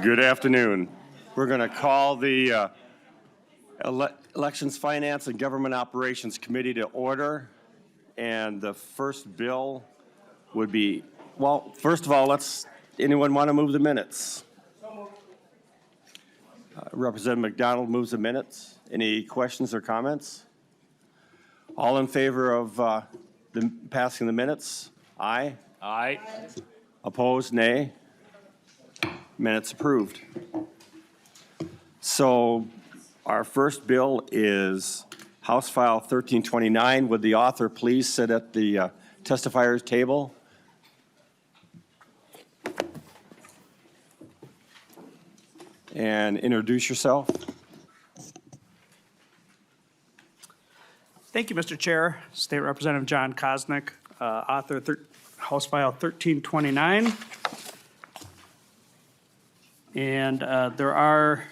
Good afternoon. We're going to call the Elections, Finance, and Government Operations Committee to order. And the first bill would be, well, first of all, anyone want to move the minutes? Representative McDonald moves the minutes. Any questions or comments? All in favor of passing the minutes? Aye. Aye. Opposed? Nay. Minutes approved. So our first bill is House File 1329. Would the author please sit at the testifier's table? And introduce yourself. Thank you, Mr. Chair. State Representative John Koznick, author House File 1329. And there are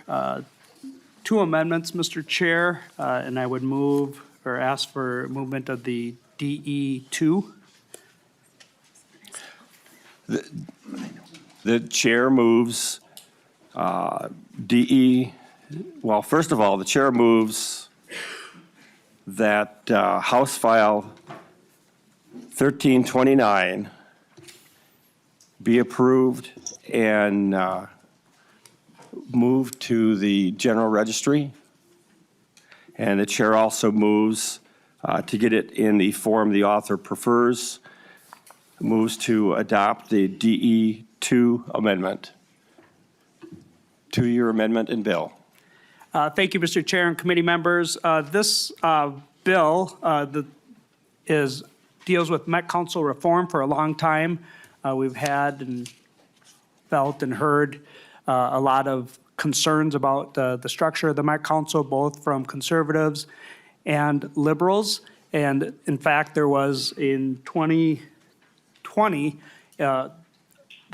two amendments, Mr. Chair, and I would move or ask for movement of the DE2. The chair moves DE. Well, first of all, the chair moves that House File 1329 be approved and moved to the general registry. And the chair also moves to get it in the form the author prefers, moves to adopt the DE2 amendment. Two-year amendment and bill. Thank you, Mr. Chair and committee members. This bill deals with Met Council reform for a long time. We've had and felt and heard a lot of concerns about the structure of the Met Council, both from conservatives and liberals. And in fact, there was in 2020, the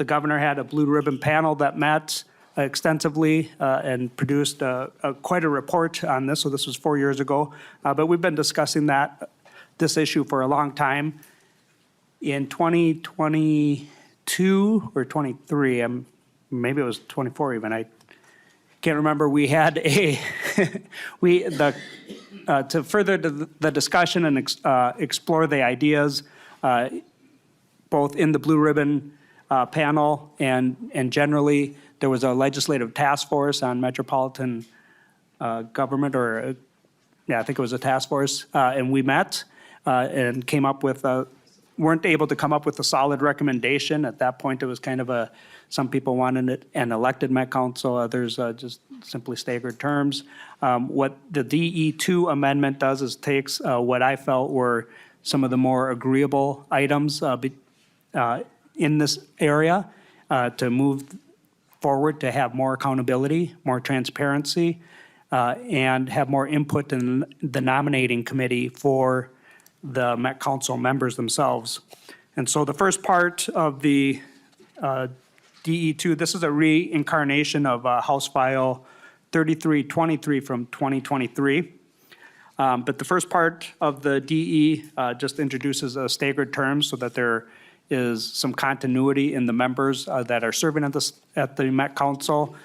governor had a blue ribbon panel that met extensively and produced quite a report on this. So this was 4 years ago. But we've been discussing this issue for a long time. In 2022 or 23, maybe it was 24 even, I can't remember, we had to further the discussion and explore the ideas, both in the blue ribbon panel and generally, there was a legislative task force on metropolitan government, I think it was a task force, and we met and came up with weren't able to come up with a solid recommendation. At that point, it was kind of some people wanted an elected Met Council, others just simply staggered terms. What the DE2 amendment does is takes what I felt were some of the more agreeable items in this area to move forward, to have more accountability, more transparency, and have more input in the nominating committee for the Met Council members themselves. And so the first part of the DE2, this is a reincarnation of House File 3323 from 2023. But the first part of the DE just introduces a staggered terms so that there is some continuity in the members that are serving at the Met Council,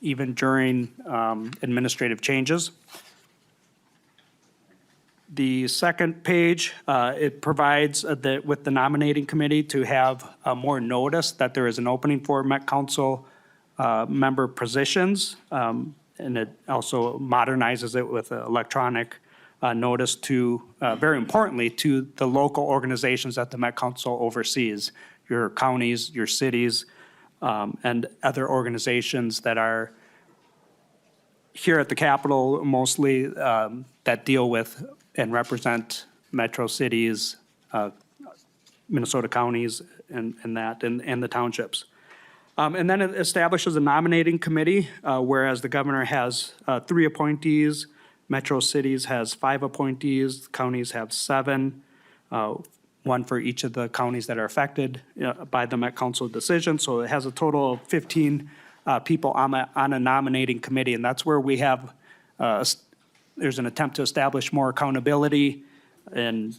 even during administrative changes. The second page, it provides with the nominating committee to have more notice that there is an opening for Met Council member positions, and it also modernizes it with electronic notice to, very importantly, to the local organizations that the Met Council oversees, your counties, your cities, and other organizations that are here at the Capitol mostly that deal with and represent metro cities, Minnesota counties, and the townships. And then it establishes a nominating committee, whereas the governor has 3 appointees, metro cities has 5 appointees, counties have 7, 1 for each of the counties that are affected by the Met Council decision. So it has a total of 15 people on a nominating committee, and that's where we have there's an attempt to establish more accountability and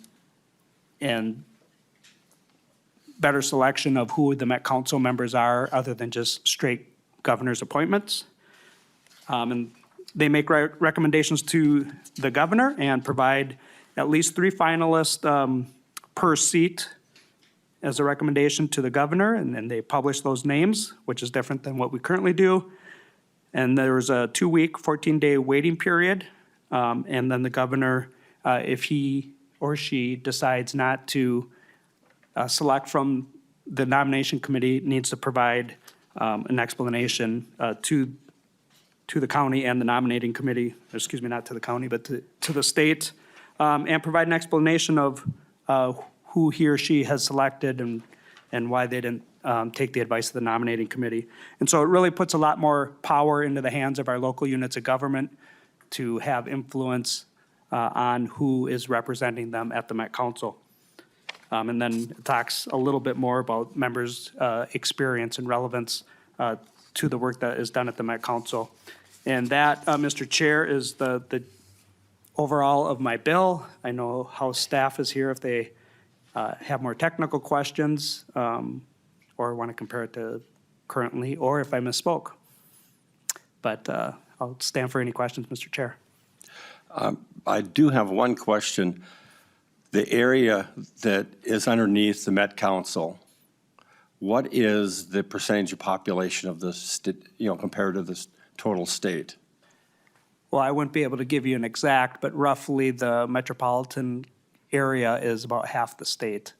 better selection of who the Met Council members are other than just straight governor's appointments. And they make recommendations to the governor and provide at least 3 finalists per seat as a recommendation to the governor, and then they publish those names, which is different than what we currently do. And there's a 2-week, 14-day waiting period. And then the governor, if he or she decides not to select from the nomination committee, needs to provide an explanation to the county and the nominating committee, excuse me, not to the county, but to the state, and provide an explanation of who he or she has selected and why they didn't take the advice of the nominating committee. And so it really puts a lot more power into the hands of our local units of government to have influence on who is representing them at the Met Council. And then it talks a little bit more about members' experience and relevance to the work that is done at the Met Council. And that, Mr. Chair, is the overall of my bill. I know House staff is here if they have more technical questions or want to compare it to currently, or if I misspoke. But I'll stand for any questions, Mr. Chair. I do have one question. The area that is underneath the Met Council, what is the percentage of population of the, compared to the total state? Well, I wouldn't be able to give you an exact, but roughly the metropolitan area is about half the state.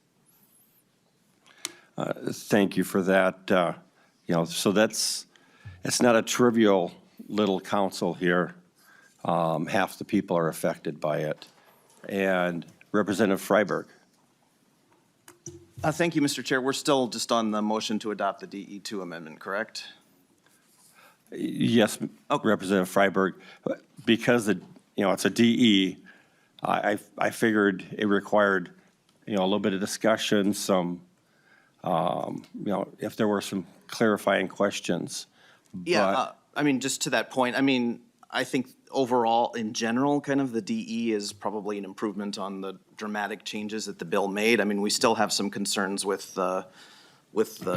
Thank you for that. So it's not a trivial little council here. Half the people are affected by it. And Representative Freiberg. Thank you, Mr. Chair. We're still just on the motion to adopt the DE2 amendment, correct? Yes, Representative Freiberg. Because it's a DE, I figured it required a little bit of discussion, some if there were some clarifying questions. Yeah, I mean, just to that point, I mean, I think overall, in general, kind of the DE is probably an improvement on the dramatic changes that the bill made. I mean, we still have some concerns with the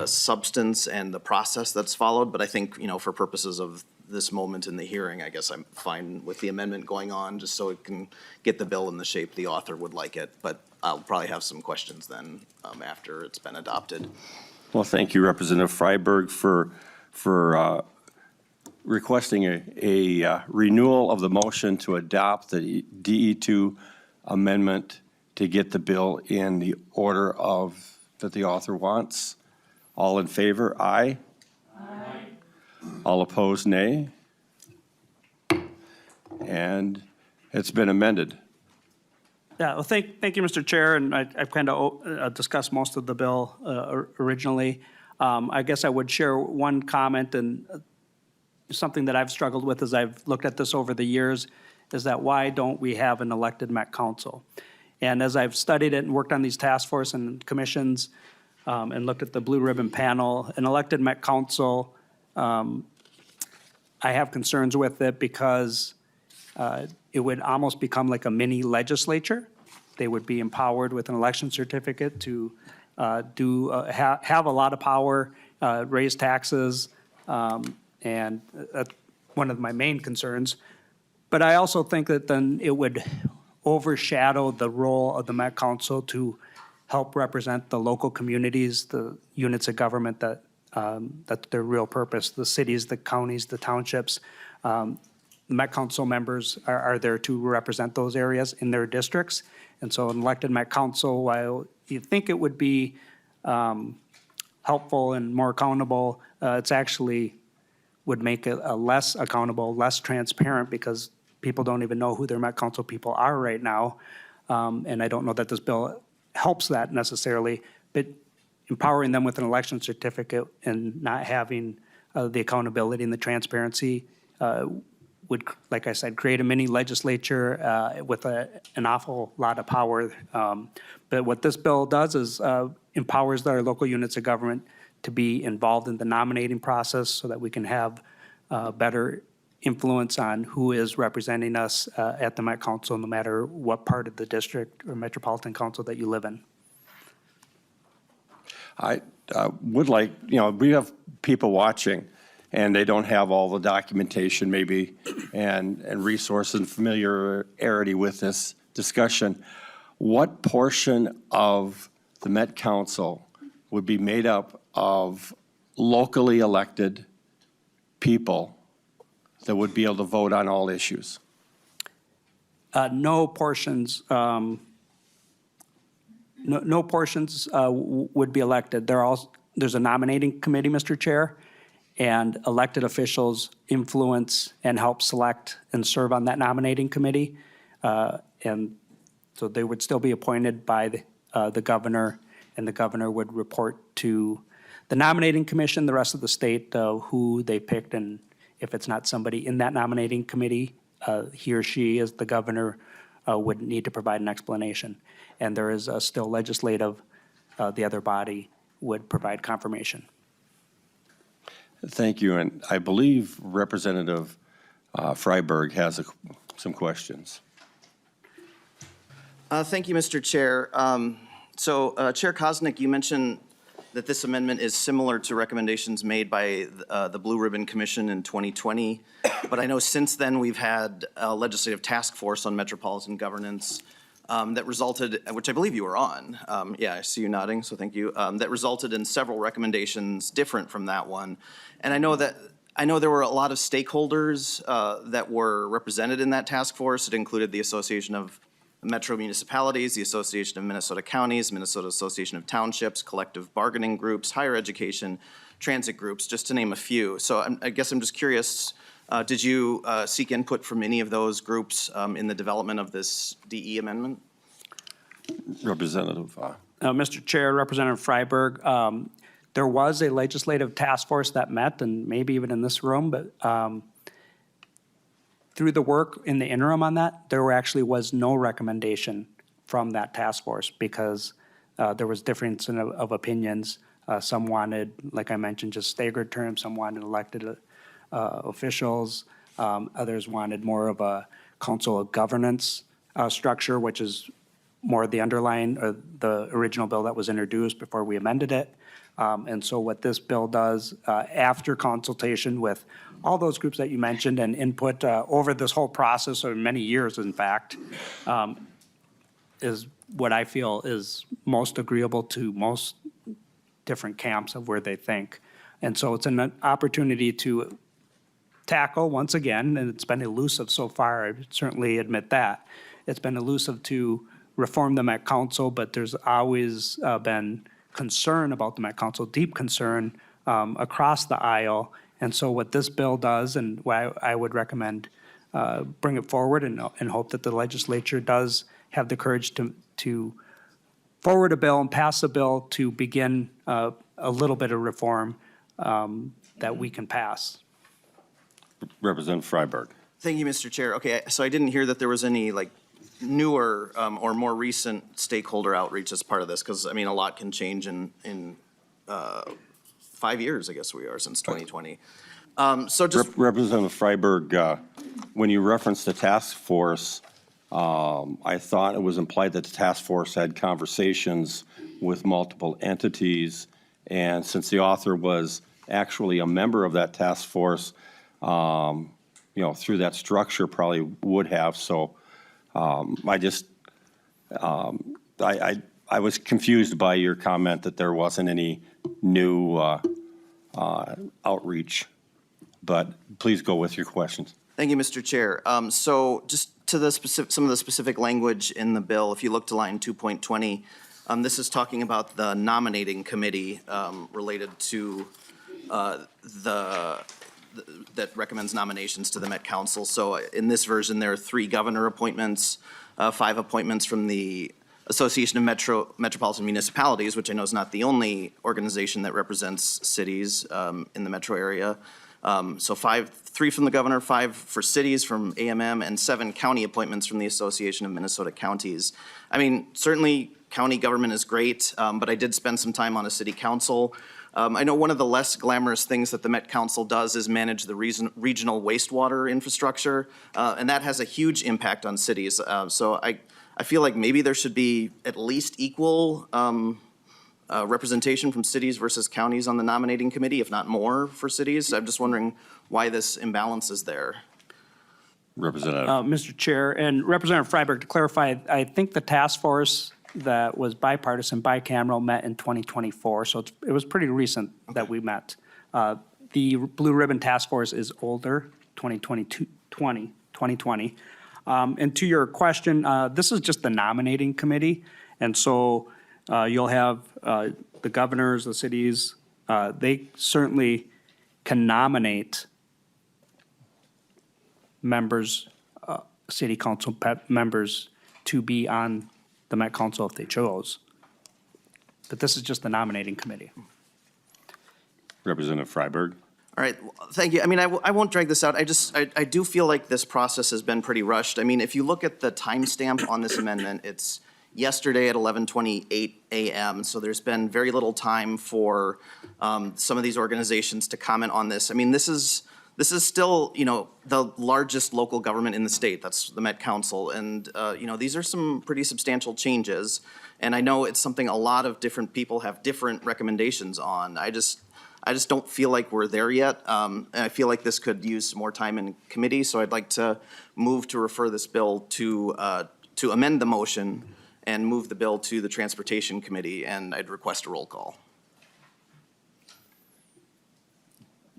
substance and the process that's followed, but I think, for purposes of this moment in the hearing, I guess I'm fine with the amendment going on, just so it can get the bill in the shape the author would like it. But I'll probably have some questions then after it's been adopted. Well, thank you, Representative Freiberg, for requesting a renewal of the motion to adopt the DE2 amendment to get the bill in the order that the author wants. All in favor, aye. Aye. All opposed, nay. And it's been amended. Yeah, well, thank you, Mr. Chair, and I've kind of discussed most of the bill originally. I guess I would share one comment, and something that I've struggled with as I've looked at this over the years is that why don't we have an elected Met Council? And as I've studied it and worked on these task force and commissions and looked at the Blue Ribbon panel, an elected Met Council, I have concerns with it because it would almost become like a mini legislature. They would be empowered with an election certificate to have a lot of power, raise taxes, and that's one of my main concerns. But I also think that then it would overshadow the role of the Met Council to help represent the local communities, the units of government that's their real purpose, the cities, the counties, the townships. The Met Council members are there to represent those areas in their districts. And so an elected Met Council, while you think it would be helpful and more accountable, it's actually would make it less accountable, less transparent, because people don't even know who their Met Council people are right now. And I don't know that this bill helps that necessarily, but empowering them with an election certificate and not having the accountability and the transparency would, like I said, create a mini legislature with an awful lot of power. But what this bill does is empowers our local units of government to be involved in the nominating process so that we can have better influence on who is representing us at the Met Council, no matter what part of the district or Metropolitan Council that you live in. I would like, we have people watching, and they don't have all the documentation maybe and resources and familiarity with this discussion. What portion of the Met Council would be made up of locally elected people that would be able to vote on all issues? No portions, no portions would be elected. There's a nominating committee, Mr. Chair, and elected officials influence and help select and serve on that nominating committee. And so they would still be appointed by the governor, and the governor would report to the nominating commission, the rest of the state, who they picked, and if it's not somebody in that nominating committee, he or she, as the governor, would need to provide an explanation. And there is still legislative, the other body would provide confirmation. Thank you, and I believe Representative Freiberg has some questions. Thank you, Mr. Chair. Chair Koznick, you mentioned that this amendment is similar to recommendations made by the Blue Ribbon Commission in 2020. But I know since then we've had a legislative task force on metropolitan governance that resulted, which I believe you were on. Yeah, I see you nodding, so thank you. That resulted in several recommendations different from that one. And I know there were a lot of stakeholders that were represented in that task force. It included the Association of Metro Municipalities, the Association of Minnesota Counties, Minnesota Association of Townships, collective bargaining groups, higher education, transit groups, just to name a few. So I guess I'm just curious, did you seek input from any of those groups in the development of this DE amendment? Representative. Mr. Chair, Representative Freiberg, there was a legislative task force that met, and maybe even in this room, but through the work in the interim on that, there actually was no recommendation from that task force because there was difference of opinions. Some wanted, like I mentioned, just staggered terms. Some wanted elected officials. Others wanted more of a council of governance structure, which is more the underlying, or the original bill that was introduced before we amended it. And so what this bill does, after consultation with all those groups that you mentioned and input over this whole process over many years, in fact, is what I feel is most agreeable to most different camps of where they think. And so it's an opportunity to tackle, once again, and it's been elusive so far, I certainly admit that. It's been elusive to reform the Met Council, but there's always been concern about the Met Council, deep concern across the aisle. And so what this bill does, and why I would recommend bring it forward and hope that the legislature does have the courage to forward a bill and pass a bill to begin a little bit of reform that we can pass. Representative Freiberg. Thank you, Mr. Chair. Okay, so I didn't hear that there was any newer or more recent stakeholder outreach as part of this, because I mean a lot can change in 5 years, I guess we are, since 2020. So just Representative Freiberg, when you referenced the task force, I thought it was implied that the task force had conversations with multiple entities, and since the author was actually a member of that task force, through that structure probably would have. So I was confused by your comment that there wasn't any new outreach, but please go with your questions. Thank you, Mr. Chair. So just to some of the specific language in the bill, if you look to line 2.20, this is talking about the nominating committee related to that recommends nominations to the Met Council. So in this version, there are 3 governor appointments, 5 appointments from the Association of Metropolitan Municipalities, which I know is not the only organization that represents cities in the metro area. So 3 from the governor, 5 for cities from AMM, and 7 county appointments from the Association of Minnesota Counties. I mean, certainly county government is great, but I did spend some time on a city council. I know one of the less glamorous things that the Met Council does is manage the regional wastewater infrastructure, and that has a huge impact on cities. So I feel like maybe there should be at least equal representation from cities versus counties on the nominating committee, if not more for cities. I'm just wondering why this imbalance is there. Representative. Mr. Chair, and Representative Freiberg, to clarify, I think the task force that was bipartisan, bicameral, met in 2024, so it was pretty recent that we met. The Blue Ribbon Task Force is older, 2020. And to your question, this is just the nominating committee, and so you'll have the governors, the cities, they certainly can nominate members, city council members to be on the Met Council if they chose. But this is just the nominating committee. Representative Freiberg. All right, thank you. I mean, I won't drag this out. I do feel like this process has been pretty rushed. I mean, if you look at the timestamp on this amendment, it's yesterday at 11:28 a.m. So there's been very little time for some of these organizations to comment on this. I mean, this is still, you know, the largest local government in the state. That's the Met Council. And, you know, these are some pretty substantial changes. And I know it's something a lot of different people have different recommendations on. I just don't feel like we're there yet. And I feel like this could use more time in committee. So I'd like to move to refer this bill to amend the motion and move the bill to the Transportation Committee. And I'd request a roll call.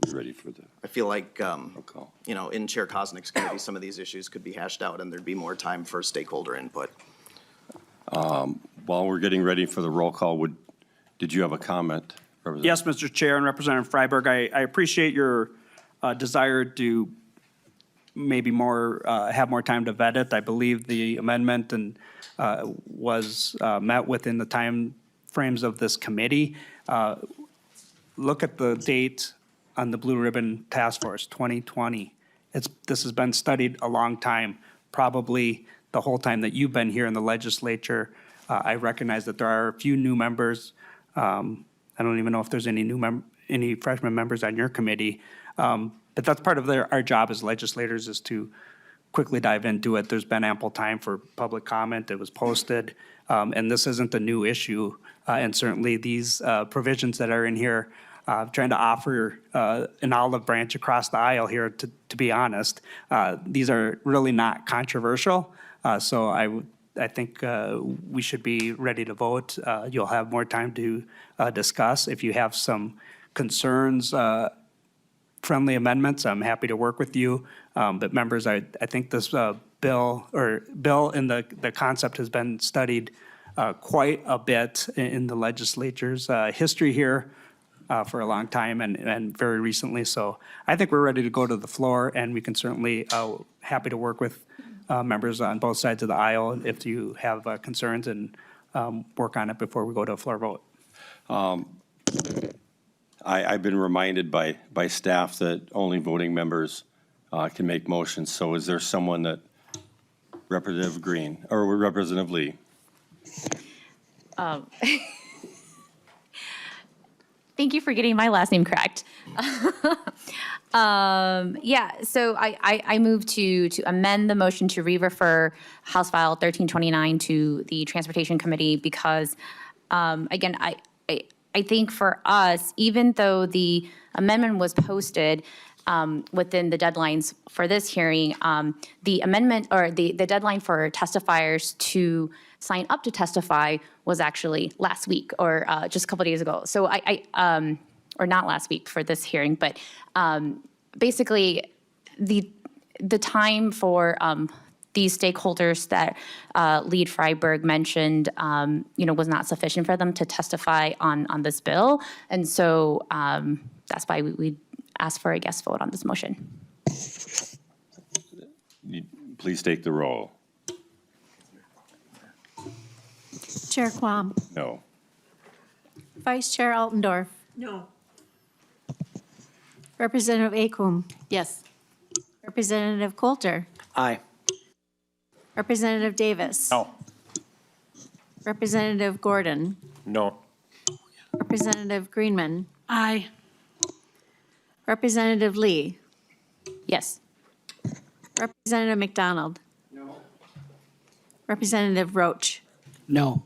You ready for the I feel like, roll call? you know, in Chair Koznick's committee, some of these issues could be hashed out and there'd be more time for stakeholder input. While we're getting ready for the roll call, did you have a comment? Yes, Mr. Chair and Representative Freiberg, I appreciate your desire to maybe have more time to vet it. I believe the amendment was met within the time frames of this committee. Look at the date on the Blue Ribbon Task Force, 2020. This has been studied a long time, probably the whole time that you've been here in the legislature. I recognize that there are a few new members. I don't even know if there's any freshman members on your committee. But that's part of our job as legislators, is to quickly dive into it. There's been ample time for public comment. It was posted. And this isn't a new issue. And certainly these provisions that are in here, trying to offer an olive branch across the aisle here, to be honest, these are really not controversial. So I think we should be ready to vote. You'll have more time to discuss. If you have some concerns, friendly amendments, I'm happy to work with you. But members, I think this bill and the concept has been studied quite a bit in the legislature's history here for a long time and very recently. So I think we're ready to go to the floor, and we can certainly happy to work with members on both sides of the aisle if you have concerns, and work on it before we go to a floor vote. I've been reminded by staff that only voting members can make motions. So is there someone that, Representative Green, or Representative Lee? Thank you for getting my last name correct. Yeah, so I move to amend the motion to re-refer House File 1329 to the Transportation Committee because, again, I think for us, even though the amendment was posted within the deadlines for this hearing, the amendment or the deadline for testifiers to sign up to testify was actually last week or just a couple of days ago. So or not last week for this hearing, but basically the time for these stakeholders that Lead Freiberg mentioned, was not sufficient for them to testify on this bill. And so that's why we asked for a guest vote on this motion. Please take the roll. Chair Quam. No. Vice Chair Altendorf. No. Representative Acomb. Yes. Representative Coulter. Aye. Representative Davis. No. Representative Gordon. No. Representative Greenman. Aye. Representative Lee. Yes. Representative McDonald. No. Representative Roach. No.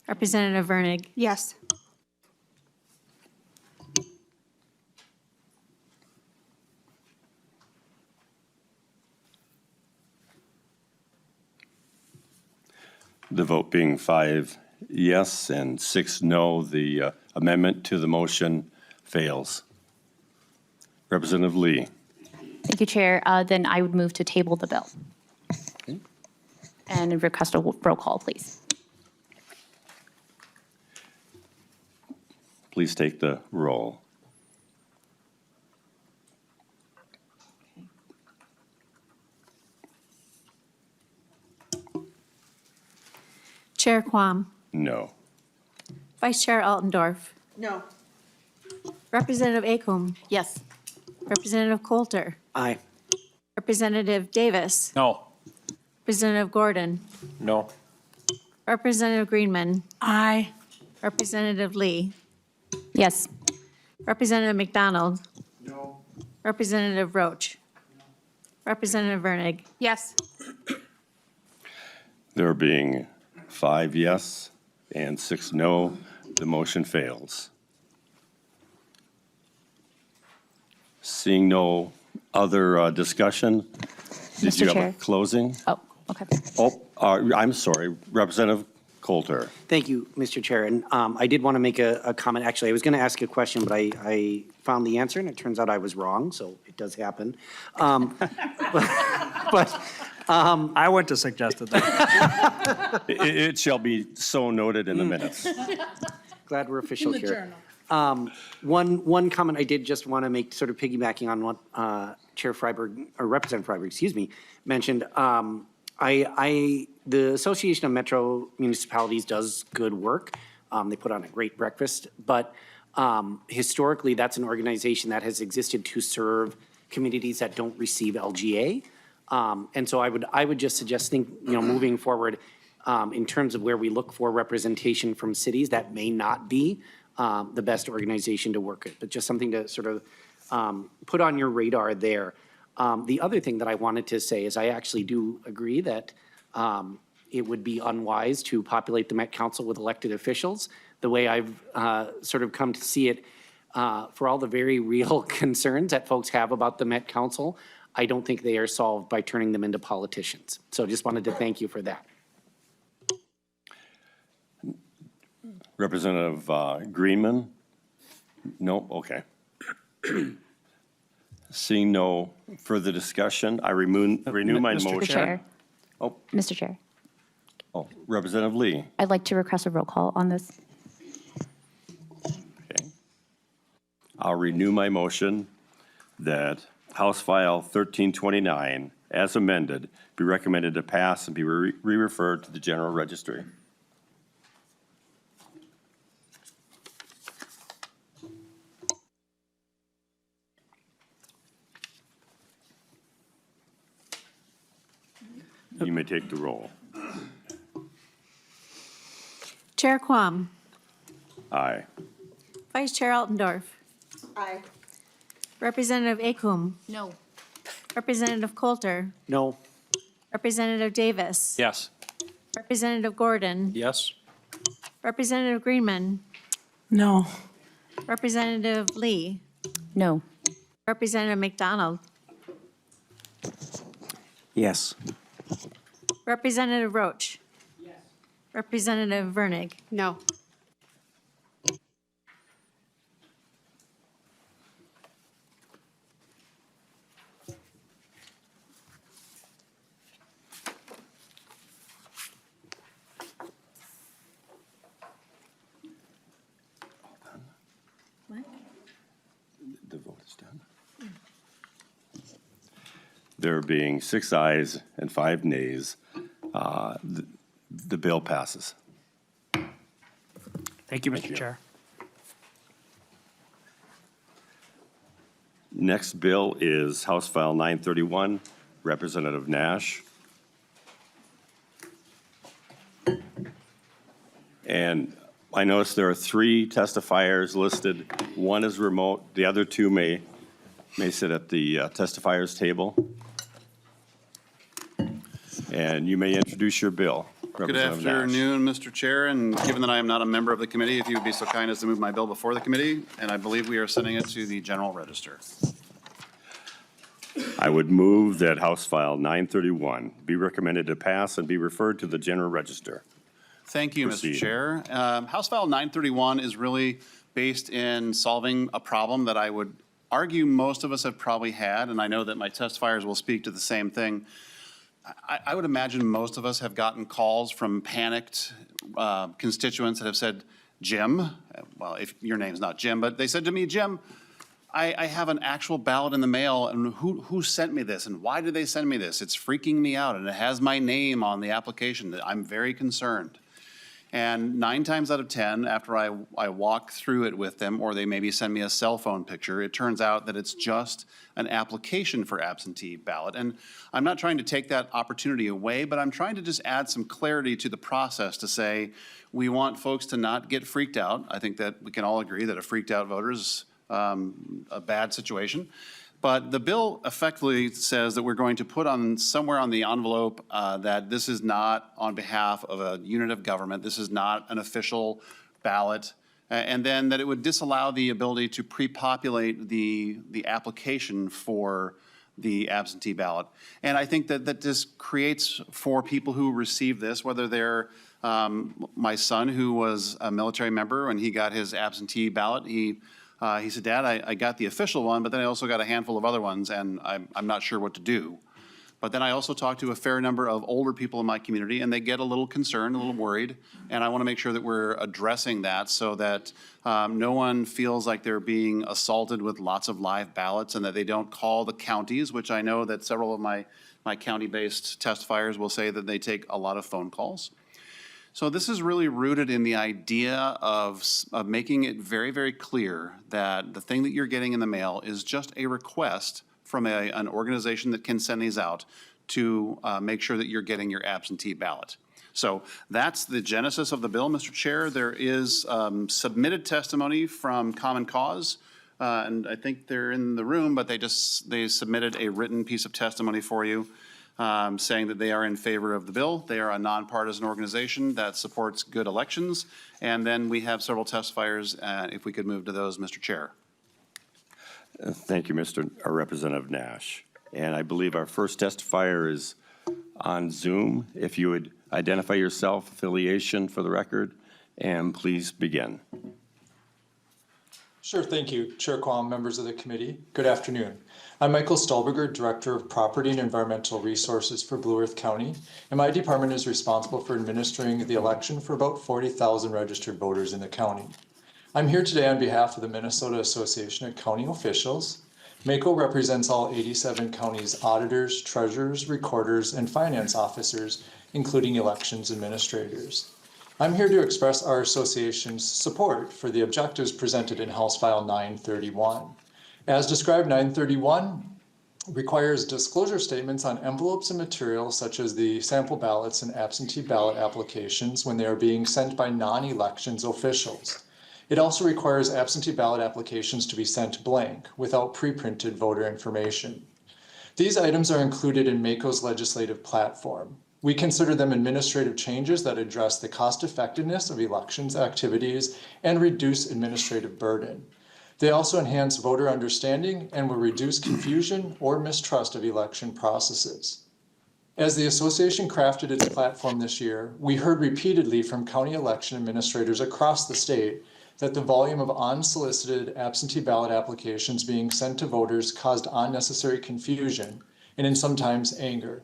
Representative Vernig. Yes. The vote being 5 yes and 6 no, the amendment to the motion fails. Representative Lee. Thank you, Chair. Then I would move to table the bill. And request a roll call, please. Please take the roll. Chair Quam. No. Vice Chair Altendorf. No. Representative Acom. Yes. Representative Coulter. Aye. Representative Davis. No. Representative Gordon. No. Representative Greenman. Aye. Representative Lee. Yes. Representative McDonald. No. Representative Roach. Representative Vernig. Yes. There being 5 yes and 6 no, the motion fails. Seeing no other discussion, did Mr. you have Chair. a closing? Oh, okay. Oh, I'm sorry, Representative Coulter. Thank you, Mr. Chair. And I did want to make a comment. Actually, I was going to ask a question, but I found the answer, and it turns out I was wrong, so it does happen. But I wouldn't have suggested that. It shall be so noted in the minutes. glad we're official here. One comment I did just want to make, sort of piggybacking on what Chair Freiberg, or Representative Freiberg, excuse me, mentioned. The Association of Metro Municipalities does good work. They put on a great breakfast, but historically, that's an organization that has existed to serve communities that don't receive LGA. And so I would just suggest, moving forward, in terms of where we look for representation from cities, that may not be the best organization to work with, but just something to sort of put on your radar there. The other thing that I wanted to say is I actually do agree that it would be unwise to populate the Met Council with elected officials. The way I've sort of come to see it, for all the very real concerns that folks have about the Met Council, I don't think they are solved by turning them into politicians. So just wanted to thank you for that. Representative Greenman? No, okay. Seeing no further discussion, I renew my Mr. motion. Mr. Chair. Oh. Mr. Chair, Oh, Representative Lee. I'd like to request a roll call on this. Okay. I'll renew my motion that House File 1329, as amended, be recommended to pass and be re-referred to the General Registry. You may take the roll. Chair Quam. Aye. Vice Chair Altendorf. Aye. Representative Acom. No. Representative Coulter. No. Representative Davis. Yes. Representative Gordon. Yes. Representative Greenman. No. Representative Lee. No. Representative McDonald. Yes. Representative Roach. Yes. Representative Vernig. No. The vote is done. There being 6 ayes and 5 nays, the bill passes. Thank you, Mr. Chair. Next bill is House File 931, Representative Nash. And I notice there are 3 testifiers listed. One is remote, the other 2 may sit at the testifiers table. And you may introduce your bill. Good Representative Nash. afternoon, Mr. Chair, and given that I am not a member of the committee, if you would be so kind as to move my bill before the committee, and I believe we are sending it to the general register. I would move that House File 931 be recommended to pass and be referred to the general register. Thank you, Proceed. Mr. Chair. House File 931 is really based in solving a problem that I would argue most of us have probably had, and I know that my testifiers will speak to the same thing. I would imagine most of us have gotten calls from panicked constituents that have said, Jim, well, if your name's not Jim, but they said to me, Jim, I have an actual ballot in the mail, and who sent me this, and why did they send me this? It's freaking me out, and it has my name on the application. I'm very concerned. And 9 times out of 10, after I walk through it with them, or they maybe send me a cell phone picture, it turns out that it's just an application for absentee ballot. And I'm not trying to take that opportunity away, but I'm trying to just add some clarity to the process to say, we want folks to not get freaked out. I think that we can all agree that a freaked out voter is a bad situation. But the bill effectively says that we're going to put on somewhere on the envelope that this is not on behalf of a unit of government. This is not an official ballot. And then that it would disallow the ability to pre-populate the application for the absentee ballot. And I think that this creates for people who receive this, whether they're my son who was a military member and he got his absentee ballot, he said, Dad, I got the official one, but then I also got a handful of other ones, and I'm not sure what to do. But then I also talked to a fair number of older people in my community, and they get a little concerned, a little worried, and I want to make sure that we're addressing that so that no one feels like they're being assaulted with lots of live ballots and that they don't call the counties, which I know that several of my county-based testifiers will say that they take a lot of phone calls. So this is really rooted in the idea of making it very, very clear that the thing that you're getting in the mail is just a request from an organization that can send these out to make sure that you're getting your absentee ballot. So that's the genesis of the bill, Mr. Chair. There is submitted testimony from Common Cause, and I think they're in the room, but they submitted a written piece of testimony for you. Saying that they are in favor of the bill. They are a nonpartisan organization that supports good elections. And then we have several testifiers, if we could move to those, Mr. Chair. Thank you, our Representative Nash. And I believe our first testifier is on Zoom. If you would identify yourself, affiliation for the record, and please begin. Sure, thank you, Chair Quam, members of the committee. Good afternoon. I'm Michael Stolberger, Director of Property and Environmental Resources for Blue Earth County, and my department is responsible for administering the election for about 40,000 registered voters in the county. I'm here today on behalf of the Minnesota Association of County Officials. MACO represents all 87 counties' auditors, treasurers, recorders, and finance officers, including elections administrators. I'm here to express our association's support for the objectives presented in House File 931. As described, 931 requires disclosure statements on envelopes and materials such as the sample ballots and absentee ballot applications when they are being sent by non-elections officials. It also requires absentee ballot applications to be sent blank without pre-printed voter information. These items are included in MACO's legislative platform. We consider them administrative changes that address the cost effectiveness of elections activities and reduce administrative burden. They also enhance voter understanding and will reduce confusion or mistrust of election processes. As the association crafted its platform this year, we heard repeatedly from county election administrators across the state that the volume of unsolicited absentee ballot applications being sent to voters caused unnecessary confusion and in sometimes anger.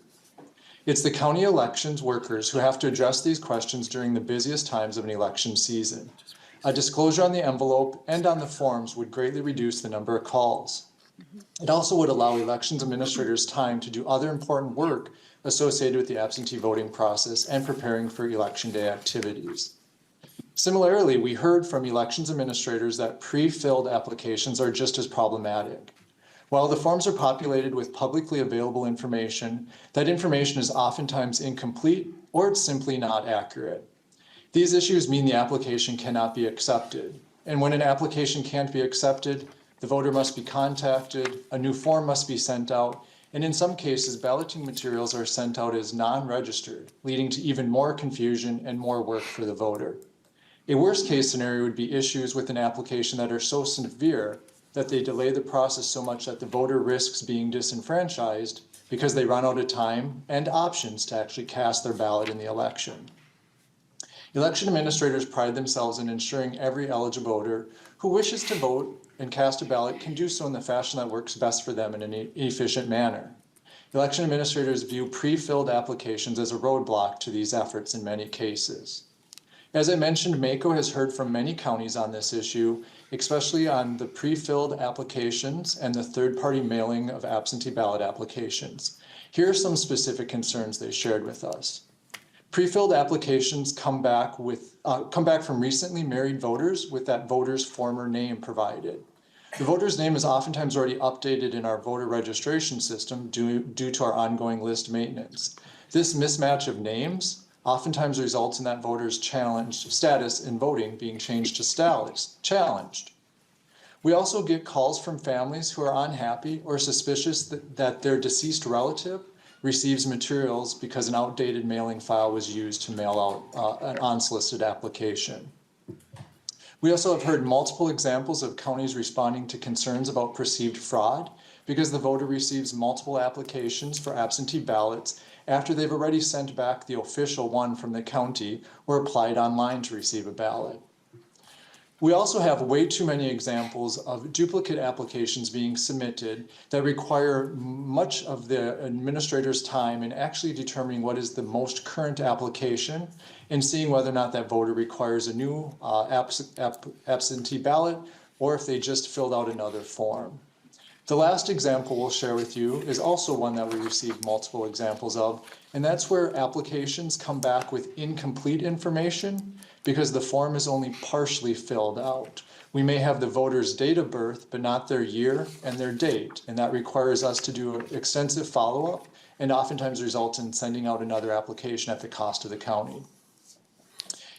It's the county elections workers who have to address these questions during the busiest times of an election season. A disclosure on the envelope and on the forms would greatly reduce the number of calls. It also would allow elections administrators time to do other important work associated with the absentee voting process and preparing for election day activities. Similarly, we heard from elections administrators that pre-filled applications are just as problematic. While the forms are populated with publicly available information, that information is oftentimes incomplete or it's simply not accurate. These issues mean the application cannot be accepted. And when an application can't be accepted, the voter must be contacted, a new form must be sent out, And in some cases, balloting materials are sent out as non-registered, leading to even more confusion and more work for the voter. A worst-case scenario would be issues with an application that are so severe that they delay the process so much that the voter risks being disenfranchised because they run out of time and options to actually cast their ballot in the election. Election administrators pride themselves in ensuring every eligible voter who wishes to vote and cast a ballot can do so in the fashion that works best for them in an efficient manner. Election administrators view pre-filled applications as a roadblock to these efforts in many cases. As I mentioned, MACO has heard from many counties on this issue, especially on the pre-filled applications and the third-party mailing of absentee ballot applications. Here are some specific concerns they shared with us. Pre-filled applications come back from recently married voters with that voter's former name provided. The voter's name is oftentimes already updated in our voter registration system due to our ongoing list maintenance. This mismatch of names oftentimes results in that voter's status in voting being changed to challenged. We also get calls from families who are unhappy or suspicious that their deceased relative receives materials because an outdated mailing file was used to mail out an unsolicited application. We also have heard multiple examples of counties responding to concerns about perceived fraud because the voter receives multiple applications for absentee ballots after they've already sent back the official one from the county or applied online to receive a ballot. We also have way too many examples of duplicate applications being submitted that require much of the administrator's time in actually determining what is the most current application and seeing whether or not that voter requires a new absentee ballot or if they just filled out another form. The last example we'll share with you is also one that we received multiple examples of, and that's where applications come back with incomplete information because the form is only partially filled out. We may have the voter's date of birth, but not their year and their date, and that requires us to do an extensive follow-up and oftentimes results in sending out another application at the cost of the county.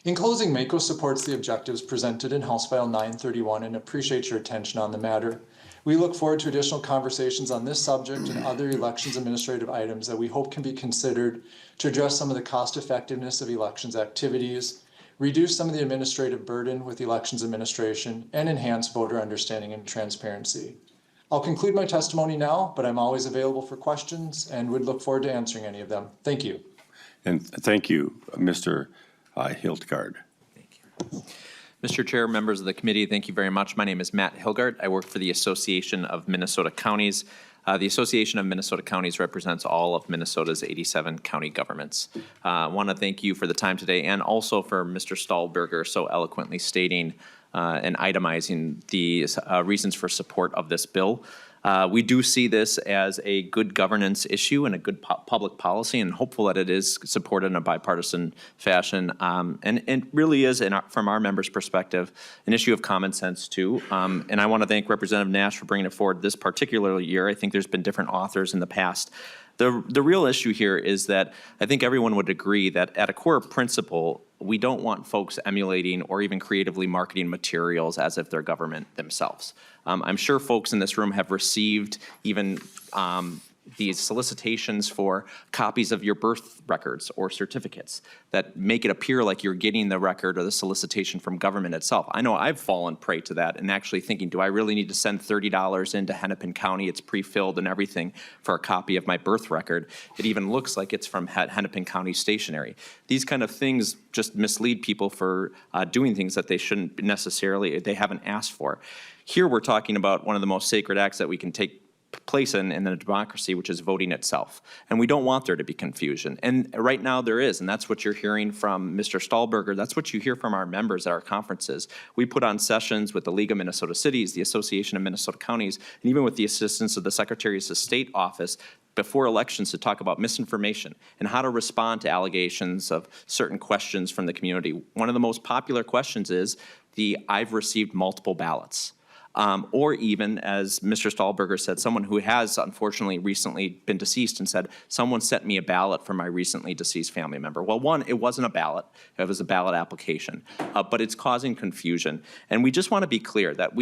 In closing, MACO supports the objectives presented in House File 931 and appreciates your attention on the matter. We look forward to additional conversations on this subject and other elections administrative items that we hope can be considered to address some of the cost effectiveness of elections activities, reduce some of the administrative burden with elections administration, and enhance voter understanding and transparency. I'll conclude my testimony now, but I'm always available for questions and would look forward to answering any of them. Thank you. And thank you, Mr. Hildegard. Thank you. Mr. Chair, members of the committee, thank you very much. My name is Matt Hilgard. I work for the Association of Minnesota Counties. The Association of Minnesota Counties represents all of Minnesota's 87 county governments. I want to thank you for the time today and also for Mr. Stahlberger so eloquently stating and itemizing the reasons for support of this bill. We do see this as a good governance issue and a good public policy, and hopeful that it is supported in a bipartisan fashion. And it really is, from our members' perspective, an issue of common sense too. And I want to thank Representative Nash for bringing it forward this particular year. I think there's been different authors in the past. The real issue here is that I think everyone would agree that at a core principle, we don't want folks emulating or even creatively marketing materials as if they're government themselves. I'm sure folks in this room have received even these solicitations for copies of your birth records or certificates that make it appear like you're getting the record or the solicitation from government itself. I know I've fallen prey to that and actually thinking, do I really need to send $30 into Hennepin County? It's pre-filled and everything for a copy of my birth record. It even looks like it's from Hennepin County stationery. These kind of things just mislead people for doing things that they shouldn't necessarily, they haven't asked for. Here we're talking about one of the most sacred acts that we can take place in a democracy, which is voting itself. And we don't want there to be confusion. And right now there is, and that's what you're hearing from Mr. Stahlberger. That's what you hear from our members at our conferences. We put on sessions with the League of Minnesota Cities, the Association of Minnesota Counties, and even with the assistance of the Secretaries of State office before elections to talk about misinformation and how to respond to allegations of certain questions from the community. One of the most popular questions is I've received multiple ballots. Or even, as Mr. Stahlberger said, someone who has unfortunately recently been deceased and said, someone sent me a ballot for my recently deceased family member. Well, one, it wasn't a ballot. It was a ballot application. But it's causing confusion. And we just want to be clear that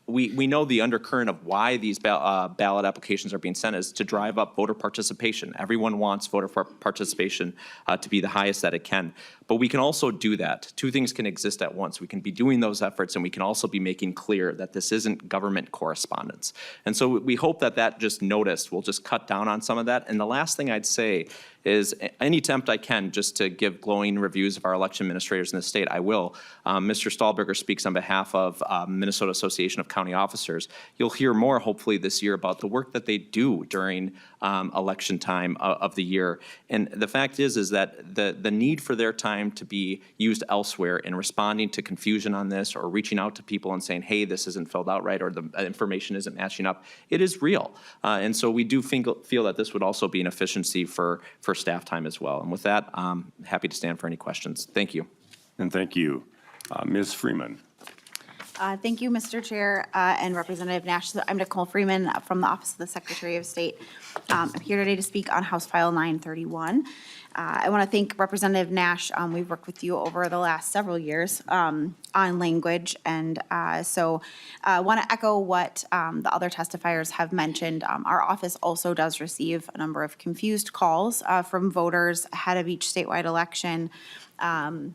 we know the undercurrent of why these ballot applications are being sent is to drive up voter participation. Everyone wants voter participation to be the highest that it can. But we can also do that. Two things can exist at once. We can be doing those efforts, and we can also be making clear that this isn't government correspondence. And so we hope that that just notice will just cut down on some of that. And the last thing I'd say is any attempt I can just to give glowing reviews of our election administrators in the state, I will. Mr. Stahlberger speaks on behalf of Minnesota Association of County Officers. You'll hear more, hopefully, this year about the work that they do during election time of the year. And the fact is that the need for their time to be used elsewhere in responding to confusion on this or reaching out to people and saying, hey, this isn't filled out right or the information isn't matching up, it is real. And so we do feel that this would also be an efficiency for staff time as well. And with that, I'm happy to stand for any questions. Thank you. And thank you. Ms. Freeman. Thank you, Mr. Chair and Representative Nash. I'm Nicole Freeman from the Office of the Secretary of State. I'm here today to speak on House File 931. I want to thank Representative Nash. We've worked with you over the last several years on language, and so I want to echo what the other testifiers have mentioned. Our office also does receive a number of confused calls from voters ahead of each statewide election,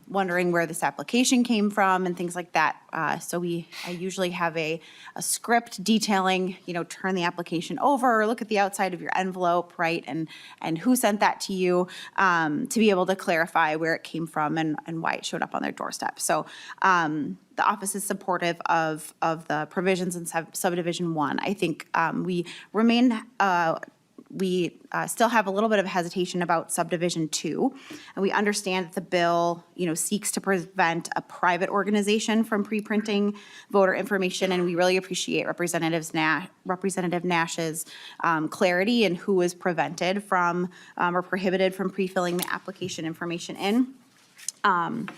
wondering where this application came from and things like that. So I usually have a script detailing, turn the application over or look at the outside of your envelope, right? And who sent that to you, to be able to clarify where it came from and why it showed up on their doorstep. So the office is supportive of the provisions in subdivision 1. I think we still have a little bit of hesitation about subdivision 2. And we understand that the bill, seeks to prevent a private organization from pre-printing voter information. And we really appreciate Representative Nash's clarity in who is prevented from or prohibited from pre-filling the application information in. And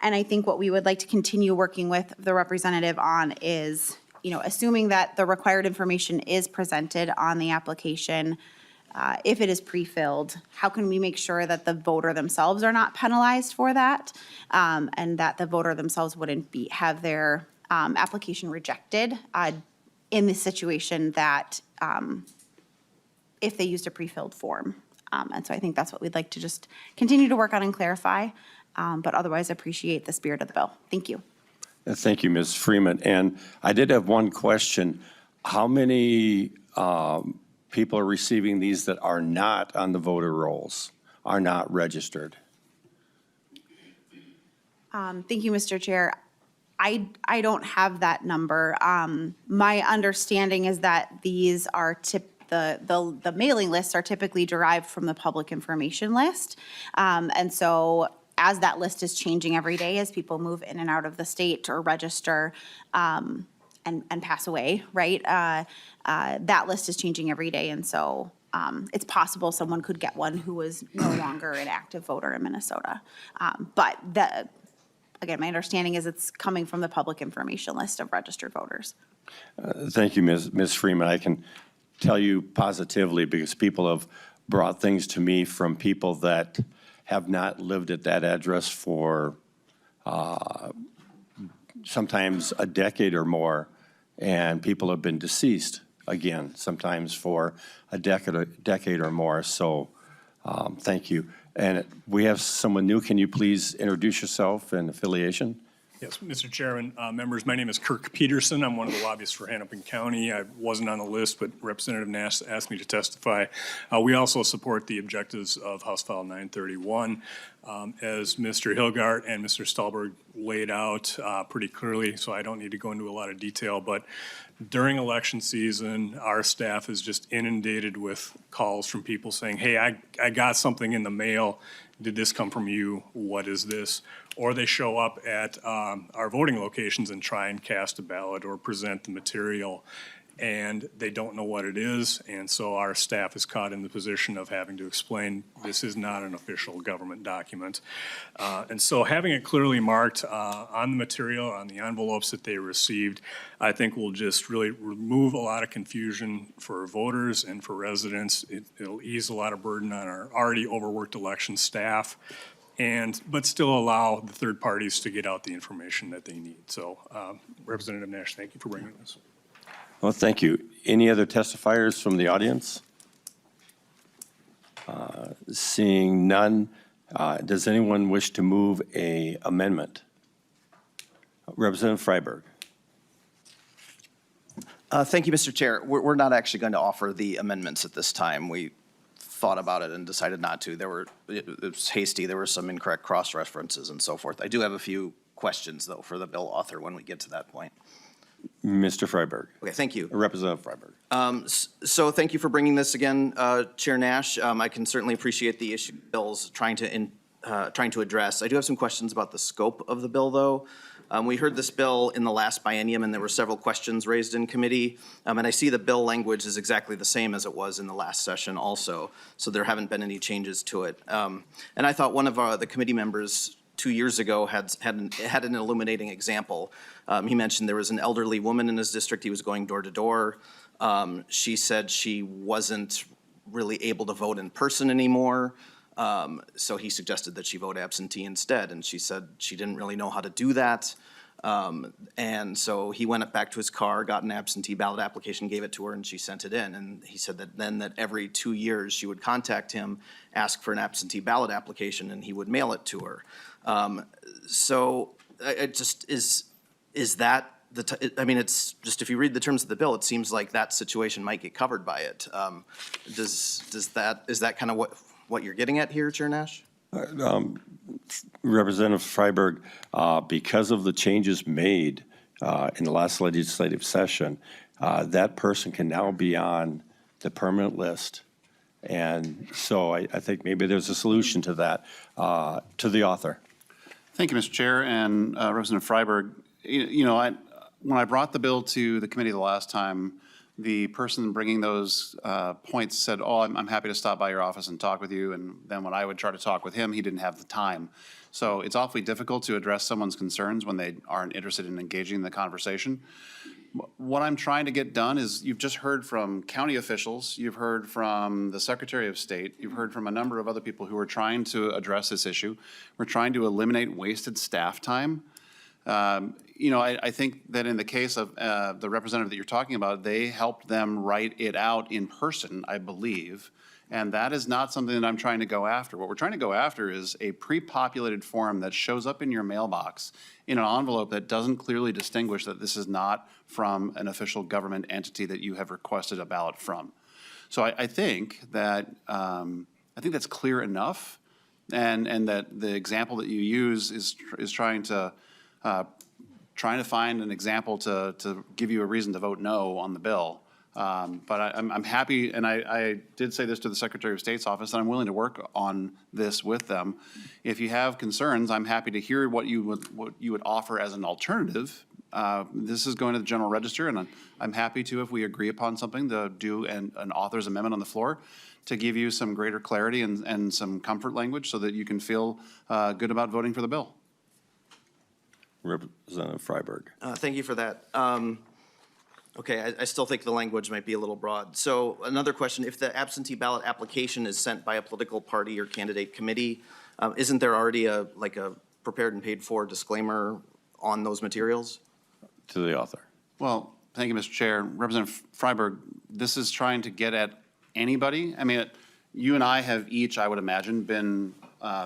I think what we would like to continue working with the representative on is, assuming that the required information is presented on the application, if it is pre-filled, how can we make sure that the voter themselves are not penalized for that, and that the voter themselves wouldn't have their application rejected in the situation that if they used a pre-filled form. And so I think that's what we'd like to just continue to work on and clarify, but otherwise appreciate the spirit of the bill. Thank you. Thank you, Ms. Freeman. And I did have one question. How many people are receiving these that are not on the voter rolls, are not registered? Thank you, Mr. Chair. I don't have that number. My understanding is that these are the mailing lists are typically derived from the public information list. And so as that list is changing every day, as people move in and out of the state or register and pass away, right? That list is changing every day. And so it's possible someone could get one who was no longer an active voter in Minnesota. But again, my understanding is it's coming from the public information list of registered voters. Thank you, Ms. Freeman. I can tell you positively because people have brought things to me from people that have not lived at that address for sometimes a decade or more, and people have been deceased again, sometimes for a decade or more. So thank you. And we have someone new. Can you please introduce yourself and affiliation? Yes, Mr. Chairman, members, my name is Kirk Peterson. I'm one of the lobbyists for Hennepin County. I wasn't on the list, but Representative Nash asked me to testify. We also support the objectives of House File 931. As Mr. Hilgart and Mr. Stahlberg laid out pretty clearly, so I don't need to go into a lot of detail, but during election season, our staff is just inundated with calls from people saying, hey, I got something in the mail. Did this come from you? What is this? Or they show up at our voting locations and try and cast a ballot or present the material, and they don't know what it is, and so our staff is caught in the position of having to explain this is not an official government document. And so having it clearly marked on the material, on the envelopes that they received, I think will just really remove a lot of confusion for voters and for residents. It'll ease a lot of burden on our already overworked election staff. but still allow the third parties to get out the information that they need. So Representative Nash, thank you for bringing this. Well, thank you. Any other testifiers from the audience? Seeing none, does anyone wish to move a amendment? Representative Freiberg. Thank you, Mr. Chair. We're not actually going to offer the amendments at this time. We thought about it and decided not to. It was hasty. There were some incorrect cross-references and so forth. I do have a few questions, though, for the bill author when we get to that point. Mr. Freiberg. Okay, thank you. Representative Freiberg. So thank you for bringing this again, Chair Nash. I can certainly appreciate the issue Bill's trying to address. I do have some questions about the scope of the bill, though. We heard this bill in the last biennium, and there were several questions raised in committee. And I see the bill language is exactly the same as it was in the last session also, so there haven't been any changes to it. And I thought one of the committee members 2 years ago had an illuminating example. He mentioned there was an elderly woman in his district. He was going door to door. She said she wasn't really able to vote in person anymore. So he suggested that she vote absentee instead, and she said she didn't really know how to do that. And so he went back to his car, got an absentee ballot application, gave it to her, and she sent it in. And he said that every 2 years she would contact him, ask for an absentee ballot application, and he would mail it to her. So it just is that I mean, it's just, if you read the terms of the bill, it seems like that situation might get covered by it. Is that kind of what you're getting at here, Chair Nash? Representative Freiberg, because of the changes made in the last legislative session, that person can now be on the permanent list. And so I think maybe there's a solution to that, to the author. Thank you, Mr. Chair, and Representative Freiberg. When I brought the bill to the committee the last time, the person bringing those points said, "Oh, I'm happy to stop by your office and talk with you." And then when I would try to talk with him, he didn't have the time. So it's awfully difficult to address someone's concerns when they aren't interested in engaging in the conversation. What I'm trying to get done is, you've just heard from county officials, you've heard from the Secretary of State, you've heard from a number of other people who are trying to address this issue. We're trying to eliminate wasted staff time. I think that in the case of the representative that you're talking about, they helped them write it out in person, I believe. And that is not something that I'm trying to go after. What we're trying to go after is a pre-populated form that shows up in your mailbox in an envelope that doesn't clearly distinguish that this is not from an official government entity that you have requested a ballot from. So I think that that's clear enough, and that the example that you use is trying to find an example to give you a reason to vote no on the bill. But I'm happy, and I did say this to the Secretary of State's office, and I'm willing to work on this with them. If you have concerns, I'm happy to hear what you would offer as an alternative. This is going to the General Register, and I'm happy to, if we agree upon something, to do an author's amendment on the floor to give you some greater clarity and some comfort language so that you can feel good about voting for the bill. Representative Freiberg. Thank you for that. Okay, I still think the language might be a little broad. So another question, if the absentee ballot application is sent by a political party or candidate committee, isn't there already a prepared and paid for disclaimer on those materials? To the author. Well, thank you, Mr. Chair. Representative Freiberg, this is trying to get at anybody. I mean, you and I have each, I would imagine, been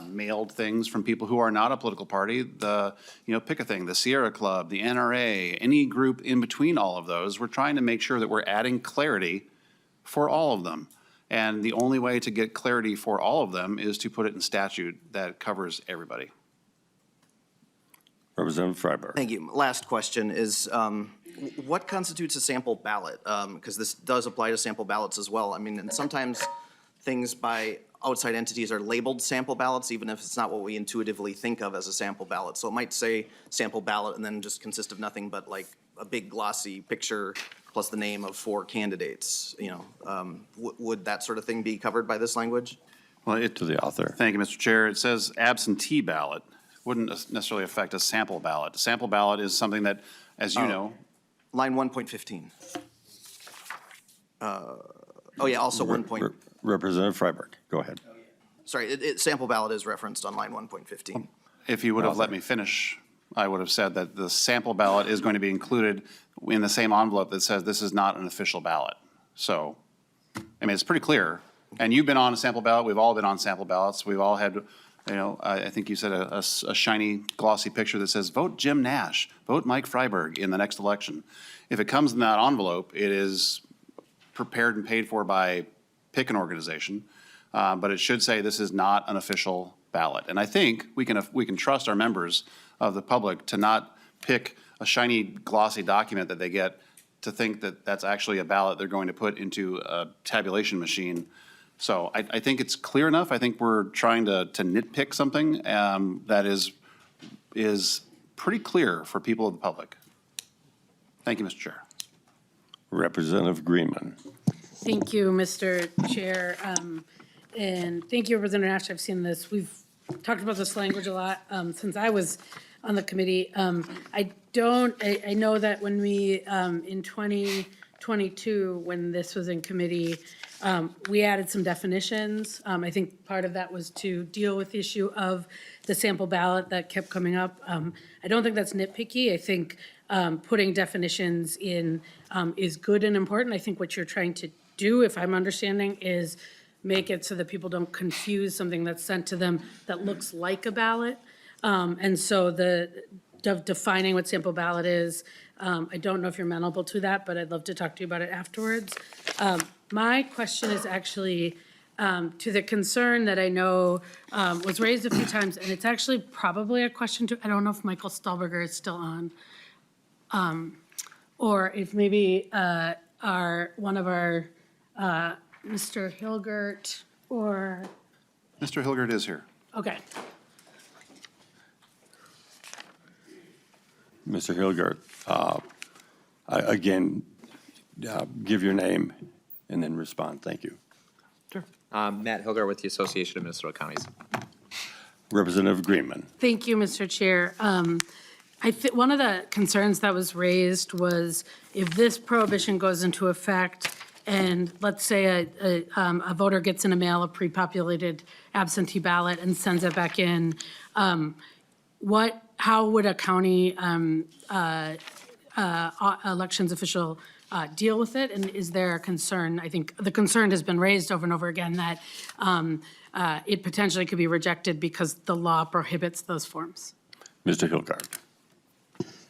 mailed things from people who are not a political party. Pick a thing, the Sierra Club, the NRA, any group in between all of those. We're trying to make sure that we're adding clarity for all of them. And the only way to get clarity for all of them is to put it in statute that covers everybody. Representative Freiberg. Thank you. Last question is, what constitutes a sample ballot? Because this does apply to sample ballots as well. I mean, and sometimes things by outside entities are labeled sample ballots, even if it's not what we intuitively think of as a sample ballot. So it might say sample ballot and then just consist of nothing but like a big glossy picture plus the name of 4 candidates. Would that sort of thing be covered by this language? Well, to the author. Thank you, Mr. Chair. It says absentee ballot. Wouldn't necessarily affect a sample ballot. A sample ballot is something that, as you know. Line 1.15. Also 1. Representative Freiberg, go ahead. Sorry, sample ballot is referenced on line 1.15. If you would have let me finish, I would have said that the sample ballot is going to be included in the same envelope that says this is not an official ballot. So, I mean, it's pretty clear. And you've been on a sample ballot. We've all been on sample ballots. We've all had, you know, I think you said a shiny, glossy picture that says, vote Jim Nash, vote Mike Freiberg in the next election. If it comes in that envelope, it is prepared and paid for by pick an organization, but it should say this is not an official ballot. And I think we can trust our members of the public to not pick a shiny, glossy document that they get to think that that's actually a ballot they're going to put into a tabulation machine. So I think it's clear enough. I think we're trying to nitpick something that is pretty clear for people of the public. Thank you, Mr. Chair. Representative Greenman. Thank you, Mr. Chair. And thank you, Representative Nash. I've seen this. We've talked about this language a lot since I was on the committee. I know that when we, in 2022, when this was in committee, we added some definitions. I think part of that was to deal with the issue of the sample ballot that kept coming up. I don't think that's nitpicky. I think putting definitions in is good and important. I think what you're trying to do, if I'm understanding, is make it so that people don't confuse something that's sent to them that looks like a ballot. And so defining what sample ballot is, I don't know if you're amenable to that, but I'd love to talk to you about it afterwards. My question is actually to the concern that I know was raised a few times, and it's actually probably a question to, I don't know if Michael Stahlberger is still on, or if maybe one of our, Mr. Hilgert, or, Mr. Hilgert is here. okay. Mr. Hilgert, again, give your name and then respond. Thank you. Matt Hilger with the Association of Minnesota Counties. Representative Greenman. Thank you, Mr. Chair. One of the concerns that was raised was if this prohibition goes into effect and let's say a voter gets in the mail a pre-populated absentee ballot and sends it back in, how would a county elections official deal with it? And is there a concern? I think the concern has been raised over and over again that it potentially could be rejected because the law prohibits those forms. Mr. Hilgard.